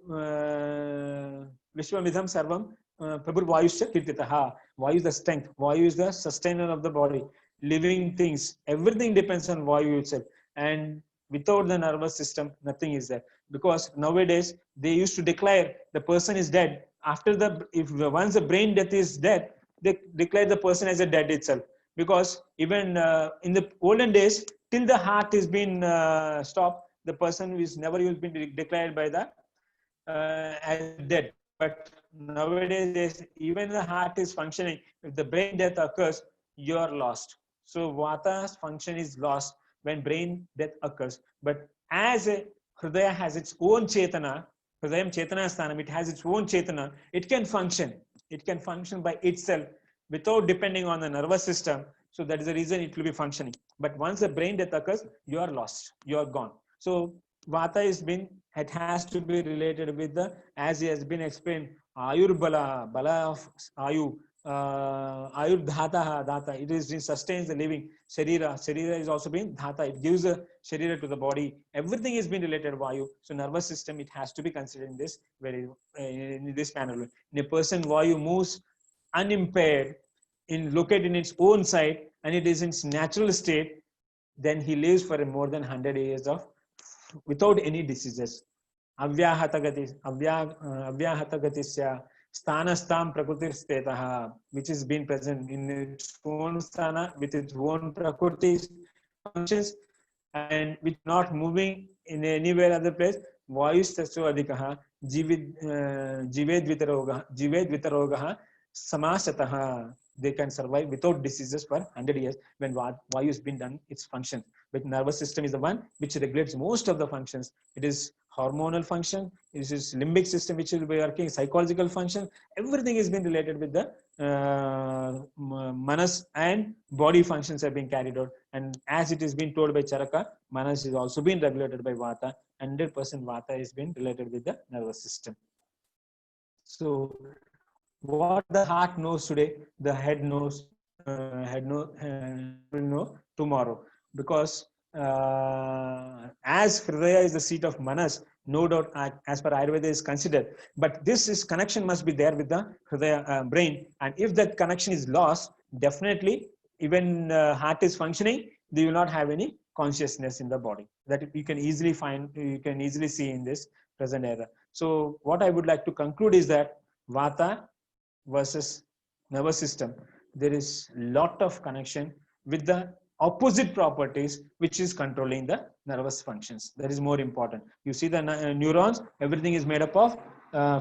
Vishwamidham Sarvam, Prabhu Vayusya Kirtitaha. Vayu is the strength, Vayu is the sustainer of the body. Living things, everything depends on Vayu itself. And without the nervous system, nothing is there. Because nowadays, they used to declare the person is dead. After once the brain death is dead, they declare the person as a dead itself. Because even in the olden days, till the heart is been stopped, the person is never been declared by the as dead. But nowadays, even the heart is functioning. If the brain death occurs, you are lost. So Vata's function is lost when brain death occurs. But as a Hridaya has its own Chetana, Hridayam Chetana Sthanam, it has its own Chetana, it can function. It can function by itself without depending on the nervous system. So that is the reason it will be functioning. But once the brain death occurs, you are lost. You are gone. So Vata it has to be related with the, as he has been explained, Ayur Bala of Ayu, Ayur Dhata, it sustains the living. Sharira is also being Dhata, it gives a Sharira to the body. Everything is being related to Vayu. So nervous system, it has to be considered in this in this manner. In a person, Vayu moves unimpaired, located in its own side, and it is in its natural state, then he lives for more than 100 years without any diseases. Avyahata Sthanastam Prakutir Stetaha, which has been present in its own sthana with its own prakriti functions and which not moving in anywhere other place. Vayus Taso Adhikaha Jived Vitarogaha Samasataha. They can survive without diseases for 100 years when Vayu has been done its function. But nervous system is the one which regulates most of the functions. It is hormonal function, it is limbic system which will be working, psychological function. Everything has been related with the manas and body functions are being carried out. And as it is being told by Charaka, manas is also being regulated by Vata. 100% Vata is being related with the nervous system. So what the heart knows today, the head knows, will know tomorrow. Because as Hridaya is the seat of Manas, no doubt, as per Ayurveda is considered, but this connection must be there with the Hridaya brain. And if that connection is lost, definitely, even heart is functioning, they will not have any consciousness in the body. That you can easily find, you can easily see in this present era. So what I would like to conclude is that Vata versus nervous system, there is lot of connection with the opposite properties which is controlling the nervous functions. That is more important. You see the neurons, everything is made up of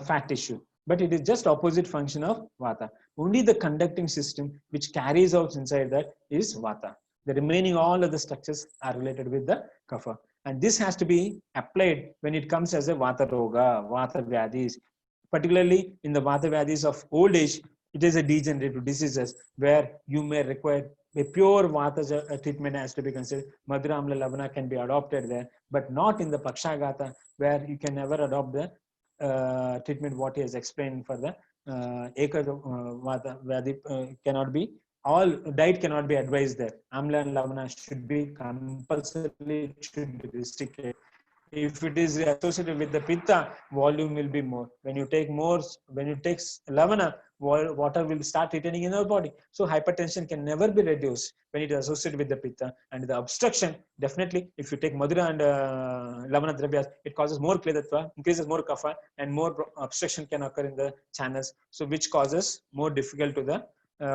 fat tissue, but it is just opposite function of Vata. Only the conducting system which carries out inside that is Vata. The remaining all other structures are related with the Kapha. And this has to be applied when it comes as a Vata Roga, Vata Vyadhis. Particularly in the Vata Vyadhis of old age, it is a degenerative diseases where you may require a pure Vata treatment has to be considered. Madhura Amla Lavana can be adopted there, but not in the Pakshagata where you can never adopt the treatment what he has explained for the Eka Vata Vyadhi cannot be. All diet cannot be advised there. Amla and Lavana should be compulsorily, should be restricted. If it is associated with the Pitta, volume will be more. When you take more, when you take Lavana, water will start retaining in our body. So hypertension can never be reduced when it is associated with the Pitta. And the obstruction, definitely, if you take Madhura and Lavana Dravyas, it causes more Kledatva, increases more Kapha, and more obstruction can occur in the channels. So which causes more difficult to the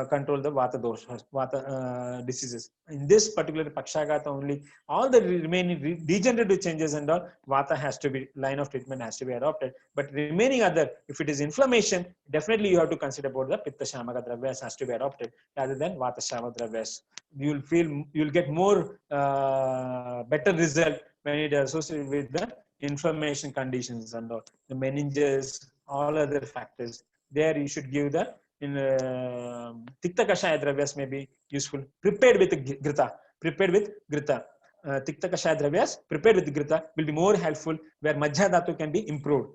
control the Vata doshas, Vata diseases. In this particular Pakshagata only, all the remaining degenerative changes and all, Vata has to be, line of treatment has to be adopted. But remaining other, if it is inflammation, definitely you have to consider about the Pitta Shamaka Dravyas has to be adopted rather than Vata Shama Dravyas. You will feel, you will get more better result when it is associated with the inflammation conditions and all. The meninges, all other factors. There you should give the Tikta Kashaya Dravyas may be useful. Prepared with Grita. Prepared with Grita. Tikta Kashaya Dravyas prepared with Grita will be more helpful where Majja Dhatu can be improved.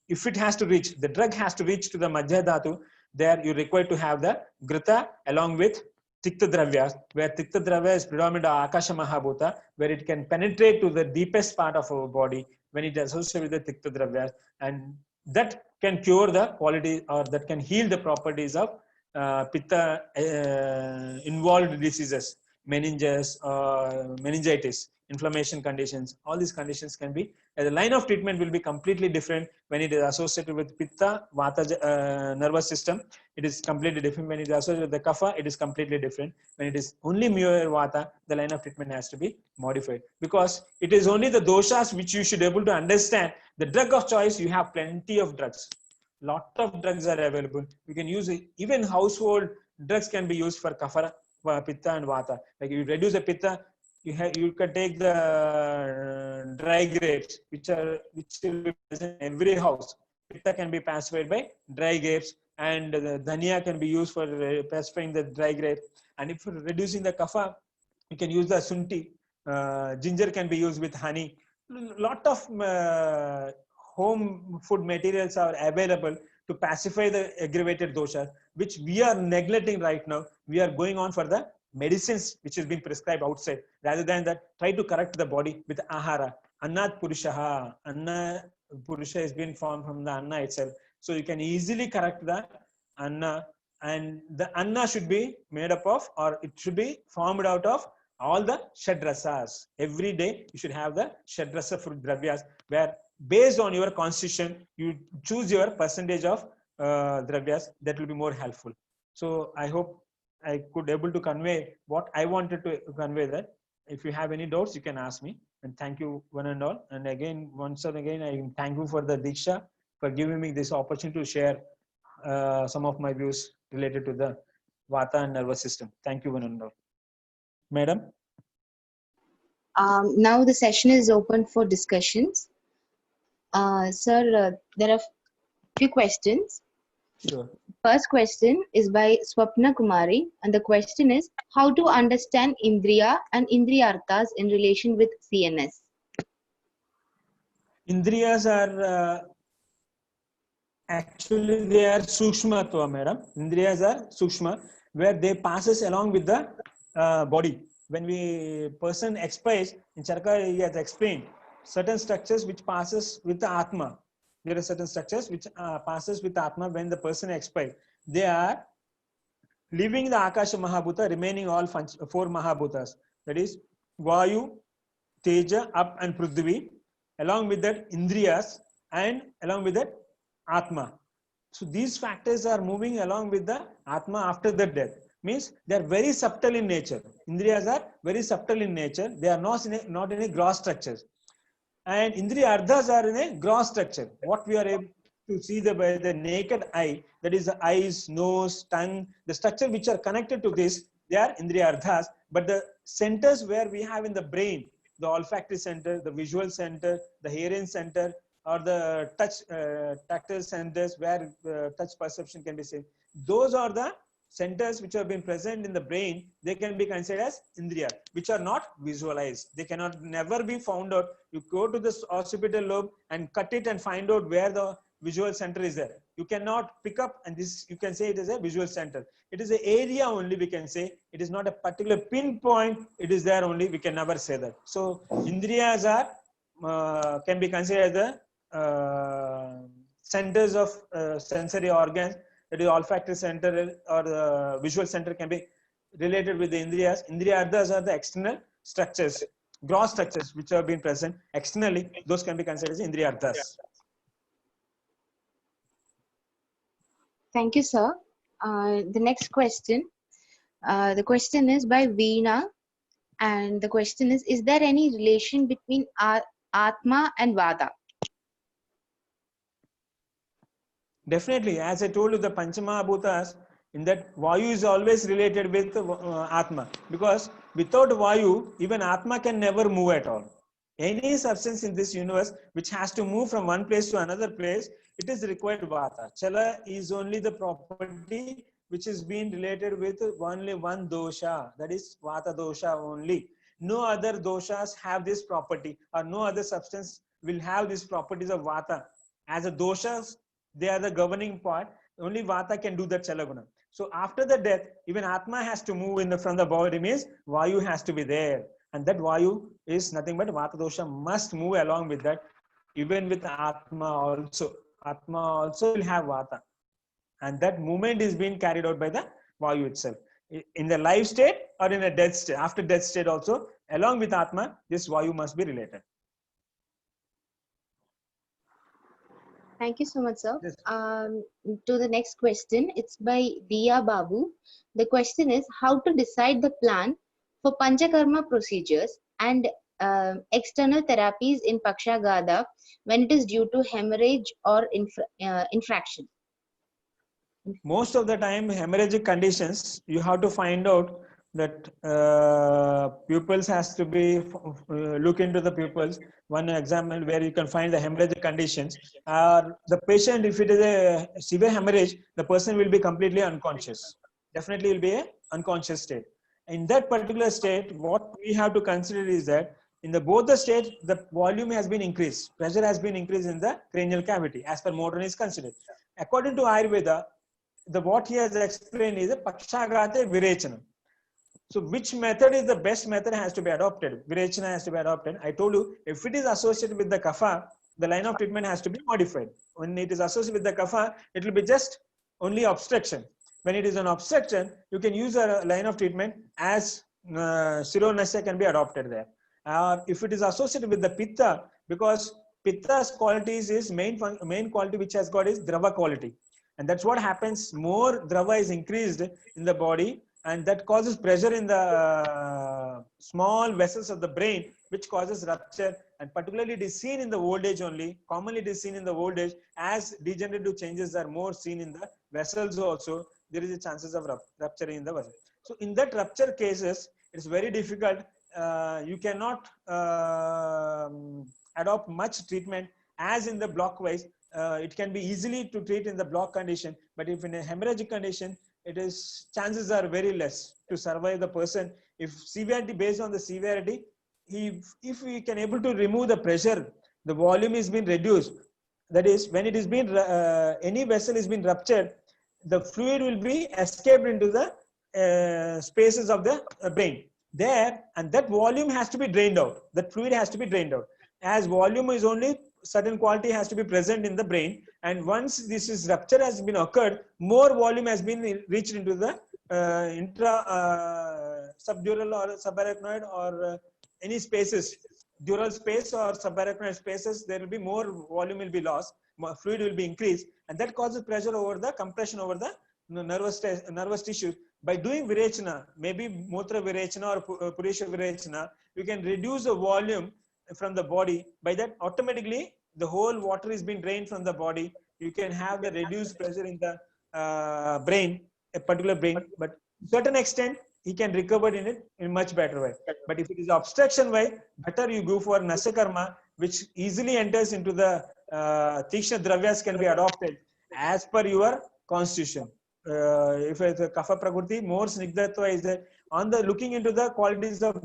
If it has to reach, the drug has to reach to the Majja Dhatu, there you require to have the Grita along with Tikta Dravya, where Tikta Dravya is predominant Akasha Mahabhuta, where it can penetrate to the deepest part of our body when it is associated with the Tikta Dravya, and that can cure the quality, or that can heal the properties of Pitta involved diseases, meninges, meningitis, inflammation conditions. All these conditions can be, the line of treatment will be completely different when it is associated with Pitta, Vata nervous system. It is completely different. When it is associated with the Kapha, it is completely different. When it is only mere Vata, the line of treatment has to be modified, because it is only the doshas which you should be able to understand. The drug of choice, you have plenty of drugs. Lot of drugs are available. You can use it. Even household drugs can be used for Kapha, Pitta and Vata. Like you reduce the Pitta, you can take the dry grapes, which will be present in every house. Pitta can be pacified by dry grapes, and the dhania can be used for pacifying the dry grapes. And if you're reducing the Kapha, you can use the sunti. Ginger can be used with honey. Lot of home food materials are available to pacify the aggravated dosha, which we are neglecting right now. We are going on for the medicines which is being prescribed outside, rather than that try to correct the body with ahara. Annat purushaha. Anna purusha has been formed from the anna itself. So you can easily correct the anna, and the anna should be made up of, or it should be formed out of all the shadrasas. Every day you should have the shadrasa fruit dravyas, where based on your constitution, you choose your percentage of dravyas. That will be more helpful. So I hope I could able to convey what I wanted to convey. That if you have any doubts, you can ask me. And thank you one and all. And again, once and again, I am thankful for the Diksha for giving me this opportunity to share some of my views related to the Vata and nervous system. Thank you one and all. Madam? Now the session is open for discussions. Sir, there are few questions. Sure. First question is by Swapna Kumari, and the question is how to understand Indriya and Indriyarthas in relation with CNS. Indriyas are actually they are sukshmatva, madam. Indriyas are sukshma, where they passes along with the body. When we person expires, in Charaka he has explained certain structures which passes with the Atma. There are certain structures which passes with Atma when the person expires. They are leaving the Akasha Mahabhuta, remaining all four Mahabhutas. That is Vayu, Teja, Up and Prithvi. Along with that Indriyas, and along with that Atma. So these factors are moving along with the Atma after the death. Means they are very subtle in nature. Indriyas are very subtle in nature. They are not in a gross structures. And Indriya Ardhas are in a gross structure. What we are able to see by the naked eye, that is the eyes, nose, tongue, the structure which are connected to this, they are Indriya Ardhas. But the centers where we have in the brain, the olfactory center, the visual center, the hearing center, or the tactile centers where touch perception can be seen. Those are the centers which have been present in the brain. They can be considered as Indriya, which are not visualized. They cannot never be found out. You go to the occipital lobe and cut it and find out where the visual center is there. You cannot pick up, and this you can say it is a visual center. It is an area only, we can say. It is not a particular pinpoint. It is there only. We can never say that. So Indriyas are can be considered as the centers of sensory organs. That is olfactory center or the visual center can be related with the Indriyas. Indriya Ardhas are the external structures, gross structures which have been present externally. Those can be considered as Indriya Ardhas. Thank you, sir. The next question. The question is by Veena, and the question is there any relation between Atma and Vata? Definitely, as I told you, the Panchamahabhutas, in that Vayu is always related with Atma, because without Vayu, even Atma can never move at all. Any substance in this universe which has to move from one place to another place, it is required Vata. Chala is only the property which is being related with only one dosha, that is Vata dosha only. No other doshas have this property, or no other substance will have these properties of Vata. As a doshas, they are the governing part. only Vata can do that Chalaguna. So after the death, even Atma has to move from the body, means Vayu has to be there. And that Vayu is nothing but Vata dosha must move along with that, even with Atma also. Atma also will have Vata. And that movement is being carried out by the Vayu itself. In the life state or in a death state, after death state also, along with Atma, this Vayu must be related. Thank you so much, sir. Yes. To the next question, it's by Diya Babu. The question is how to decide the plan for Panchakarma procedures and external therapies in Pakshagada when it is due to hemorrhage or infraction. Most of the time, hemorrhagic conditions, you have to find out that pupils has to be look into the pupils. One example where you can find the hemorrhagic conditions. The patient, if it is a severe hemorrhage, the person will be completely unconscious. Definitely will be a unconscious state. In that particular state, what we have to consider is that in the both the states, the volume has been increased. Pressure has been increased in the cranial cavity as per Morton is considered. According to Ayurveda, what he has explained is a Pakshagate Virechana. So which method is the best method has to be adopted. Virechana has to be adopted. I told you, if it is associated with the kapha, the line of treatment has to be modified. When it is associated with the kapha, it will be just only obstruction. When it is an obstruction, you can use a line of treatment as Sironasya can be adopted there. If it is associated with the Pitta, because Pitta's qualities is main quality which has got is Drava quality. And that's what happens. More Drava is increased in the body, and that causes pressure in the small vessels of the brain, which causes rupture. And particularly it is seen in the old age only. Commonly it is seen in the old age. As degenerative changes are more seen in the vessels also, there is a chances of rupturing in the vessel. So in that rupture cases, it's very difficult. You cannot adopt much treatment as in the block-wise. It can be easily to treat in the block condition, but if in a hemorrhagic condition, it is chances are very less to survive the person. If severity, based on the severity, if we can able to remove the pressure, the volume is being reduced. That is, when it is being any vessel is being ruptured, the fluid will be escaped into the spaces of the brain there, and that volume has to be drained out. That fluid has to be drained out. As volume is only certain quality has to be present in the brain, and once this is rupture has been occurred, more volume has been reached into the subdural or subarachnoid or any spaces, dural space or subarachnoid spaces. There will be more volume will be lost, more fluid will be increased, and that causes pressure over the compression over the nervous tissue. By doing Virechana, maybe Mutra Virechana or Purisha Virechana, you can reduce the volume from the body. By that, automatically the whole water is being drained from the body. You can have the reduced pressure in the brain, a particular brain, but to a certain extent he can recover in it in a much better way. But if it is obstruction way, better you go for Nasyakarma, which easily enters into the Tikshna Dravyas can be adopted as per your constitution. If it's a Kapha Prakriti, more Snigdhatva is there. On the looking into the qualities of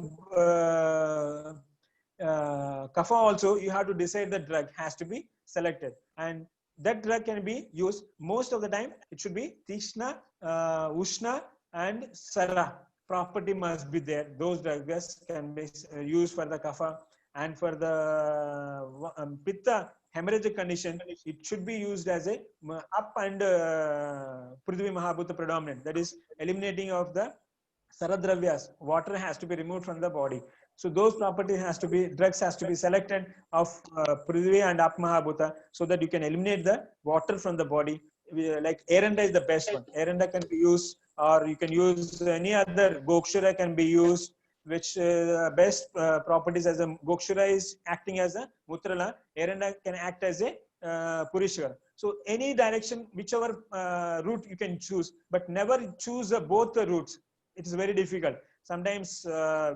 Kapha also, you have to decide the drug has to be selected, and that drug can be used. Most of the time it should be Tishna, Ushna and Sara property must be there. Those drugs can be used for the Kapha, and for the Pitta hemorrhagic condition, it should be used as a up and Prithvi Mahabhuta predominant, that is eliminating of the Saradravyas. Water has to be removed from the body. So those properties has to be, drugs has to be selected of Prithvi and Up Mahabhuta, so that you can eliminate the water from the body. Like Eranda is the best one. Eranda can be used, or you can use any other. Gokshura can be used, which best properties as a Gokshura is acting as a Mutrala. Eranda can act as a Purishwara. So any direction, whichever route you can choose, but never choose both the routes. It is very difficult. Sometimes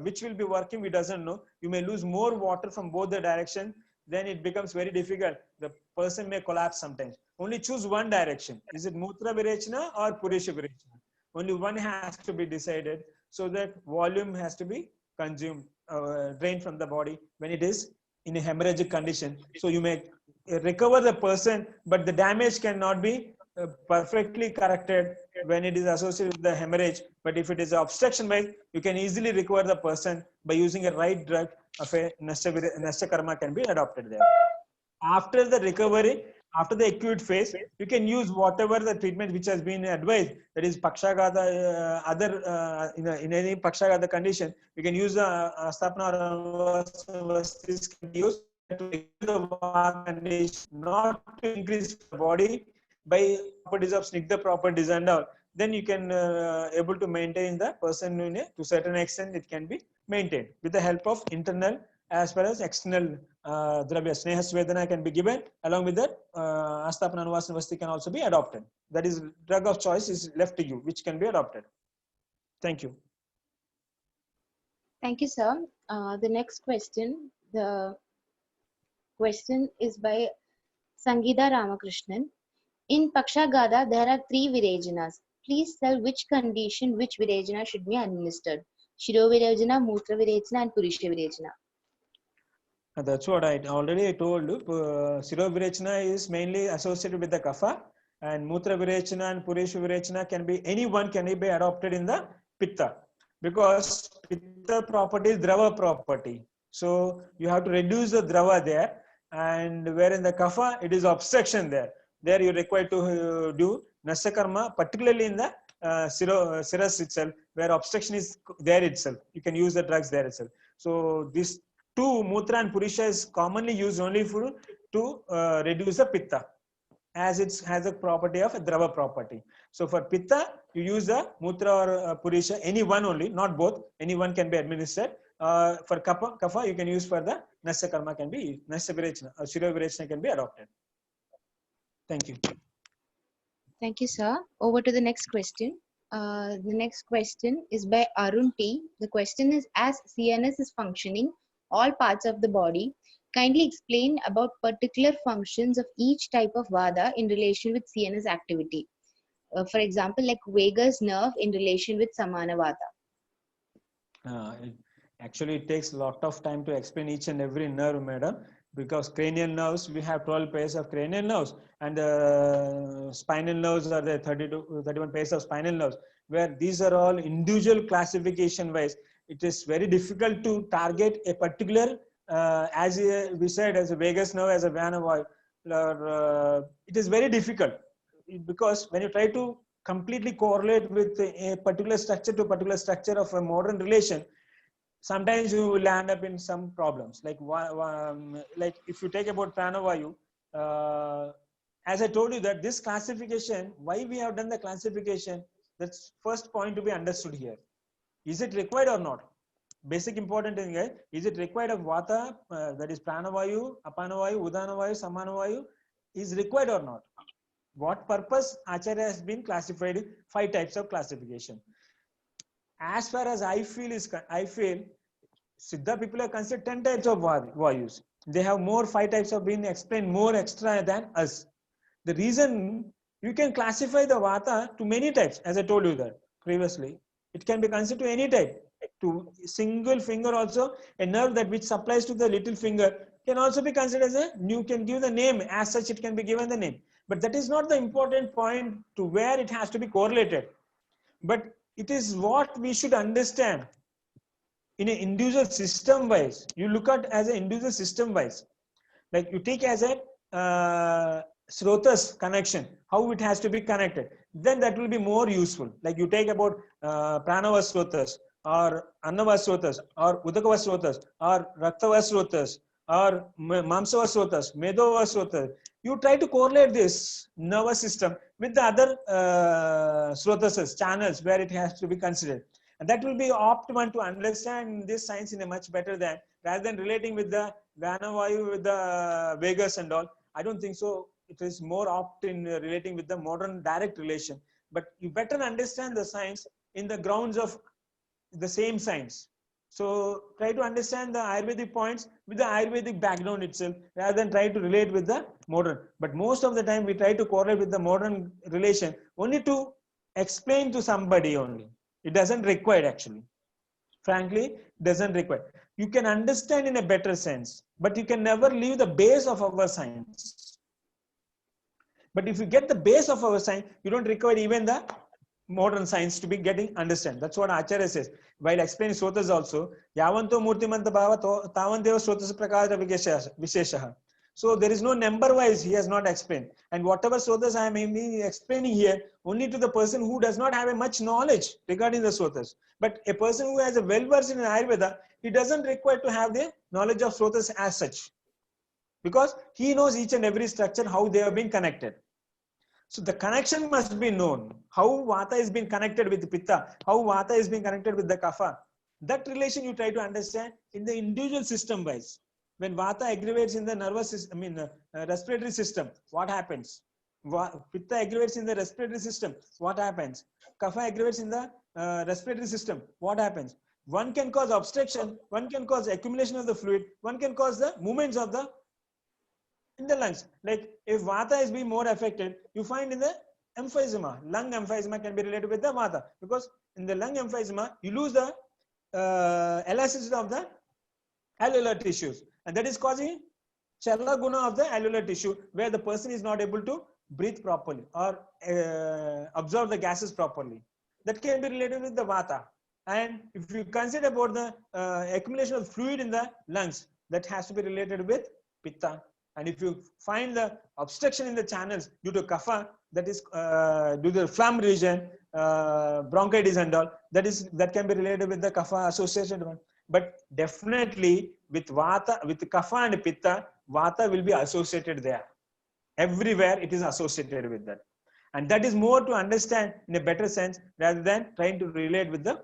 which will be working, we doesn't know. You may lose more water from both the direction. Then it becomes very difficult. The person may collapse sometimes. Only choose one direction. Is it Mutra Virechana or Purisha Virechana? Only one has to be decided, so that volume has to be consumed, drained from the body when it is in a hemorrhagic condition. So you may recover the person, but the damage cannot be perfectly corrected when it is associated with the hemorrhage. But if it is obstruction wise, you can easily recover the person by using a right drug of a Nashya Karma can be adopted there. After the recovery, after the acute phase, you can use whatever the treatment which has been advised. That is Pakshagata, in any Pakshagata condition, you can use the Astapana or Vastis can be used to the condition, not to increase the body by properties of Snigdha properties and all. Then you can able to maintain the person in a, to certain extent it can be maintained with the help of internal as well as external dravya. Sneha Svedana can be given along with that. Astapana Anuvasana Vasti can also be adopted. That is drug of choice is left to you, which can be adopted. Thank you. Thank you, sir. The next question. The question is by Sangeeta Ramakrishnan. In Pakshagada, there are 3 Virajanas. Please tell which condition which Virajana should be administered. Shiro Virajana, Mutra Virajana, and Purusha Virajana. That's what I already told you. Shiro Virechana is mainly associated with the Kapha, and Mutra Virechana and Purusha Virechana can be, anyone can be adopted in the Pitta, because Pitta property is Drava property. So you have to reduce the Drava there, and where in the Kapha it is obstruction there. There you require to do Nashya Karma, particularly in the Siras itself, where obstruction is there itself. You can use the drugs there itself. So this 2 Mutra and Purusha is commonly used only for to reduce the Pitta, as it has a property of a Drava property. So for Pitta, you use the Mutra or Purusha, any one only, not both. Any one can be administered. For Kapha, you can use for the Nashya Karma can be Nashya Virechana or Shiro Virechana can be adopted. Thank you. Thank you, sir. Over to the next question. The next question is by Arun T. The question is, as CNS is functioning all parts of the body, kindly explain about particular functions of each type of Vada in relation with CNS activity. For example, like vagus nerve in relation with Samana Vada. Actually, it takes a lot of time to explain each and every nerve, madam, because cranial nerves, we have 12 pairs of cranial nerves, and spinal nerves are the 31 pairs of spinal nerves, where these are all individual classification wise. It is very difficult to target a particular, as we said, as a vagus nerve, as a Vana, it is very difficult, because when you try to completely correlate with a particular structure to particular structure of a modern relation, sometimes you will end up in some problems. Like if you take about Pranavayu, as I told you that this classification, why we have done the classification, that's first point to be understood here. Is it required or not? Basic important thing is it required of Vata, that is Pranavayu, Apanavayu, Udanavayu, Samanavayu, is required or not? What purpose Acharya has been classified 5 types of classification. As far as I feel Siddha people have considered 10 types of Vayus. They have more 5 types of being explained more extra than us. The reason you can classify the Vata to many types, as I told you that previously, it can be considered to any type. To single finger also, a nerve that which supplies to the little finger can also be considered as a, you can give the name, as such it can be given the name. But that is not the important point to where it has to be correlated. But it is what we should understand in an individual system wise. You look at as an individual system wise, like you take as a Srotas connection, how it has to be connected, then that will be more useful. Like you take about Pranava Srotas or Annava Srotas or Udakava Srotas or Raktava Srotas or Mamsava Srotas, Medova Srotas. You try to correlate this nervous system with the other Srotas, channels where it has to be considered. And that will be optimal to understand this science in a much better than, rather than relating with the Vanavayu, with the Vegas and all. I don't think so. It is more opt in relating with the modern direct relation. But you better understand the science in the grounds of the same science. So try to understand the Ayurvedic points with the Ayurvedic background itself, rather than try to relate with the modern. But most of the time we try to correlate with the modern relation only to explain to somebody only. It doesn't require actually. Frankly, doesn't require. You can understand in a better sense, but you can never leave the base of our science. But if you get the base of our science, you don't require even the modern science to be getting understand. That's what Acharya says while explaining Sotas also. Yavanto murtimanta bhava tavanteva Sotas prakara visheshaha. So there is no number wise he has not explained. And whatever Sotas I am explaining here, only to the person who does not have a much knowledge regarding the Sotas. But a person who has a well versed in Ayurveda, he doesn't require to have the knowledge of Sotas as such. Because he knows each and every structure, how they have been connected. So the connection must be known. How Vata is being connected with Pitta, how Vata is being connected with the Kapha. That relation you try to understand in the individual system wise. When Vata aggravates in the nervous system, respiratory system, what happens? Pitta aggravates in the respiratory system, what happens? Kapha aggravates in the respiratory system, what happens? One can cause obstruction, one can cause accumulation of the fluid, one can cause the movements of the in the lungs. Like if Vata is being more affected, you find in the emphysema, lung emphysema can be related with the Vata, because in the lung emphysema, you lose the elasticity of the alveolar tissues, and that is causing Chala guna of the alveolar tissue, where the person is not able to breathe properly or absorb the gases properly. That can be related with the Vata. And if you consider about the accumulation of fluid in the lungs, that has to be related with Pitta. And if you find the obstruction in the channels due to Kapha, that is due to the phlegm region, bronchitis and all, that can be related with the Kapha associated one. But definitely with Vata, with Kapha and Pitta, Vata will be associated there. Everywhere it is associated with that. And that is more to understand in a better sense rather than trying to relate with the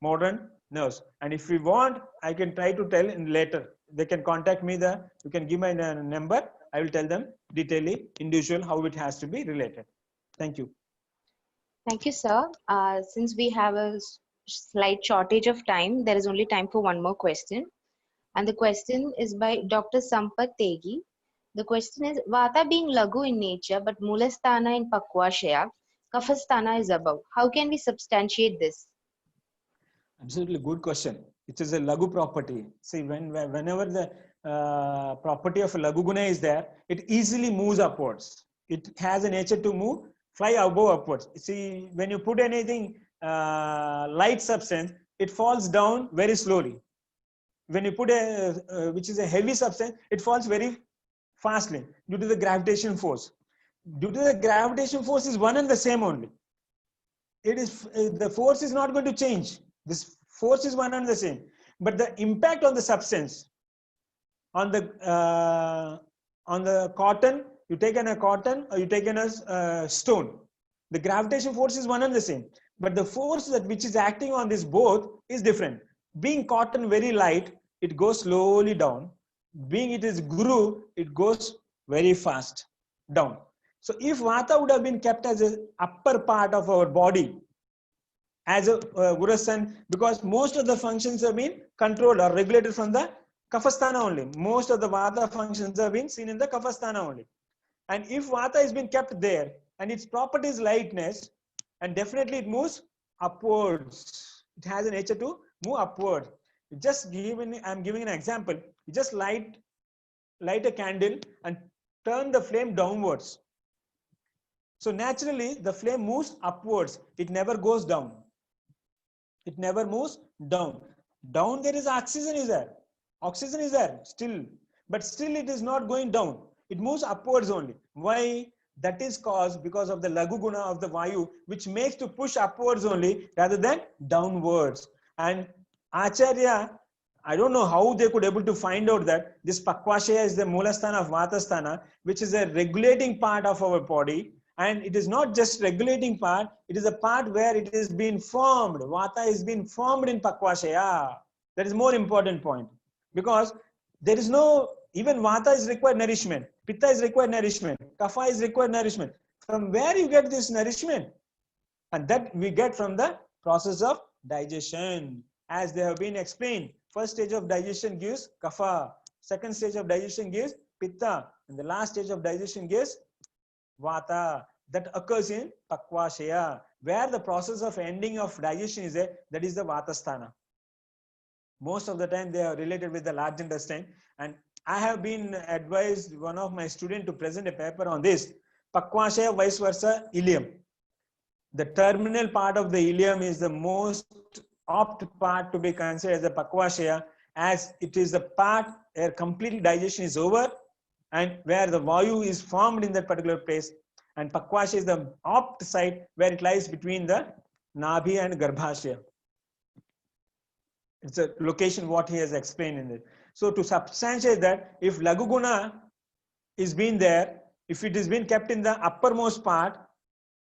modern nerves. And if we want, I can try to tell in later. They can contact me there. You can give my number. I will tell them detailedly, individual, how it has to be related. Thank you. Thank you, sir. Since we have a slight shortage of time, there is only time for one more question. And the question is by Dr. Sampath Tegi. The question is, Vata being Lagu in nature, but Mulasthana in Pakwashaya, Kaphasthana is above. How can we substantiate this? Absolutely good question. It is a Lagu property. See, whenever the property of a Lagu guna is there, it easily moves upwards. It has a nature to move, fly above upwards. See, when you put anything light substance, it falls down very slowly. When you put a which is a heavy substance, it falls very fastly due to the gravitation force. Due to the gravitation force is one and the same only. It is the force is not going to change. This force is one and the same, but the impact on the substance, on the cotton, you take a cotton or you take a stone. The gravitation force is one and the same, but the force that which is acting on this both is different. Being cotton very light, it goes slowly down. Being it is guru, it goes very fast down. So if Vata would have been kept as an upper part of our body, as a Gurasan, because most of the functions have been controlled or regulated from the Kaphasthana only. Most of the Vata functions have been seen in the Kaphasthana only. And if Vata has been kept there and its property is lightness, and definitely it moves upwards. It has a nature to move upward. I'm giving an example. You just light a candle and turn the flame downwards. So naturally the flame moves upwards. It never goes down. It never moves down. Down there is oxygen is there. Oxygen is there still. But still it is not going down. It moves upwards only. Why? That is caused because of the Lagu guna of the Vayu, which makes to push upwards only rather than downwards. And Acharya, I don't know how they could able to find out that this Pakwashaya is the Mulasthana of Vatasthana, which is a regulating part of our body. And it is not just regulating part, it is a part where it is being formed. Vata is being formed in Pakwashaya. That is more important point. Because there is no, even Vata is required nourishment. Pitta is required nourishment. Kapha is required nourishment. From where you get this nourishment? And that we get from the process of digestion. As they have been explained, first stage of digestion gives Kapha. Second stage of digestion gives Pitta. And the last stage of digestion gives Vata. That occurs in Pakwashaya, where the process of ending of digestion is there. That is the Vatasthana. Most of the time they are related with the large intestine. And I have been advised one of my students to present a paper on this. Pakwashaya, vice versa, ileum. The terminal part of the ileum is the most apt part to be considered as the Pakwashaya, as it is the part where complete digestion is over and where the Vayu is formed in that particular place. And Pakwashaya is the apt site where it lies between the Nabhi and Garbhashaya. It's a location what he has explained in it. So to substantiate that, if Lagu Guna is been there, if it is been kept in the uppermost part,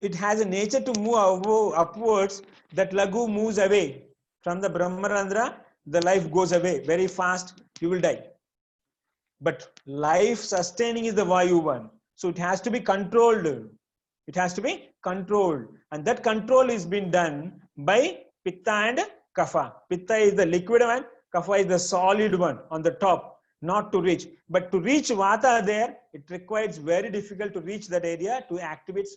it has a nature to move upwards. That Lagu moves away from the Brahmarandra, the life goes away very fast, you will die. But life sustaining is the Vayu one. So it has to be controlled. It has to be controlled. And that control is being done by Pitta and Kapha. Pitta is the liquid one, Kapha is the solid one on the top, not to reach. But to reach Vata there, it requires very difficult to reach that area to activate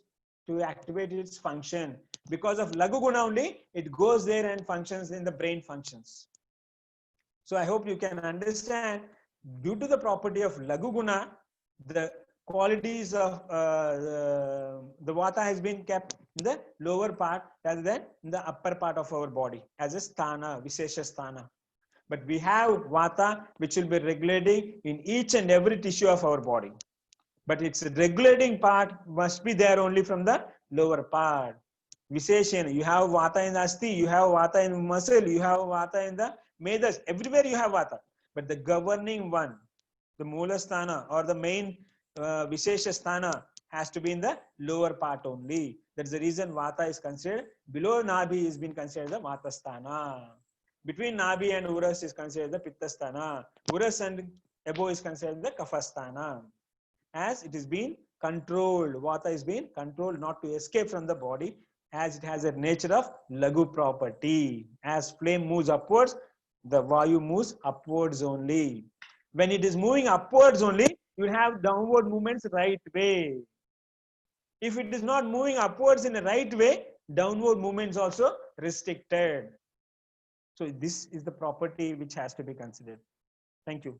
its function. Because of Lagu Guna only, it goes there and functions in the brain functions. So I hope you can understand, due to the property of Lagu Guna, the qualities of the Vata has been kept in the lower part rather than in the upper part of our body as a sthana, Vishesha sthana. But we have Vata which will be regulating in each and every tissue of our body. But its regulating part must be there only from the lower part. Visheshan, you have Vata in the Asti, you have Vata in muscle, you have Vata in the Medas, everywhere you have Vata. But the governing one, the Mula Sthana or the main Vishesha Sthana has to be in the lower part only. That's the reason Vata is considered, below Nabhi is being considered the Vata Sthana. Between Nabhi and Uras is considered the Pitta Sthana. Uras and above is considered the Kapha Sthana. As it is being controlled, Vata is being controlled not to escape from the body, as it has a nature of Lagu property. As flame moves upwards, the Vayu moves upwards only. When it is moving upwards only, you have downward movements right way. If it is not moving upwards in the right way, downward movements also restricted. So this is the property which has to be considered. Thank you.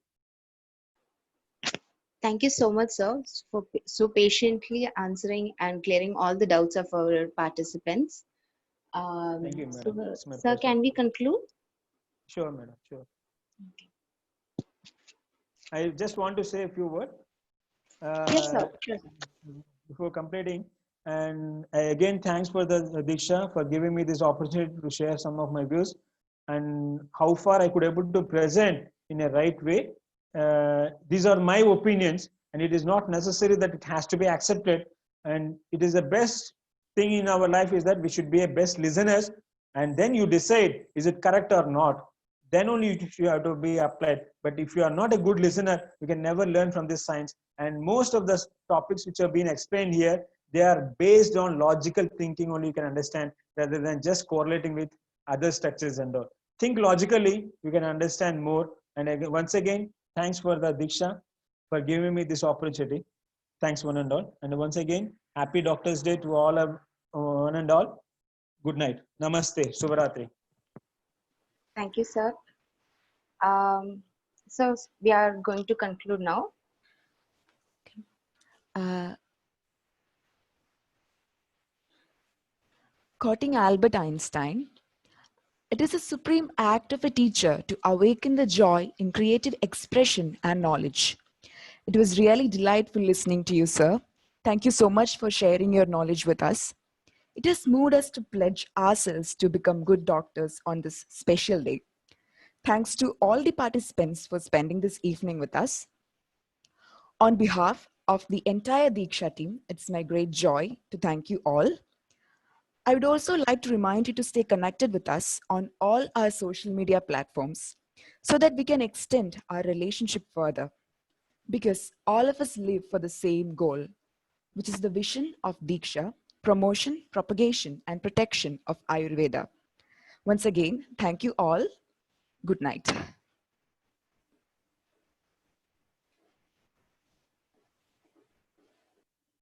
Thank you so much, sir, for so patiently answering and clearing all the doubts of our participants. Thank you, madam. So, It's my sir, pleasure. can we conclude? Sure, madam. Sure. I just want to say a few words. Yes, sir. Sure. Before completing, and again, thanks for the Diksha for giving me this opportunity to share some of my views and how far I could able to present in a right way. These are my opinions, and it is not necessary that it has to be accepted. And it is the best thing in our life is that we should be a best listeners, and then you decide is it correct or not. Then only you have to be applied. But if you are not a good listener, you can never learn from this science. And most of the topics which have been explained here, they are based on logical thinking only you can understand, rather than just correlating with other structures and all. Think logically, you can understand more. And again, once again, thanks for the Diksha for giving me this opportunity. Thanks one and all. And once again, happy Doctor's Day to all of one and all. Good night. Namaste. Subharatri. Thank you, sir. So we are going to conclude now. Quoting Albert Einstein, it is a supreme act of a teacher to awaken the joy in creative expression and knowledge. It was really delightful listening to you, sir. Thank you so much for sharing your knowledge with us. It has moved us to pledge ourselves to become good doctors on this special day. Thanks to all the participants for spending this evening with us. On behalf of the entire Diksha team, it's my great joy to thank you all. I would also like to remind you to stay connected with us on all our social media platforms so that we can extend our relationship further. Because all of us live for the same goal, which is the vision of Diksha, promotion, propagation, and protection of Ayurveda. Once again, thank you all. Good night.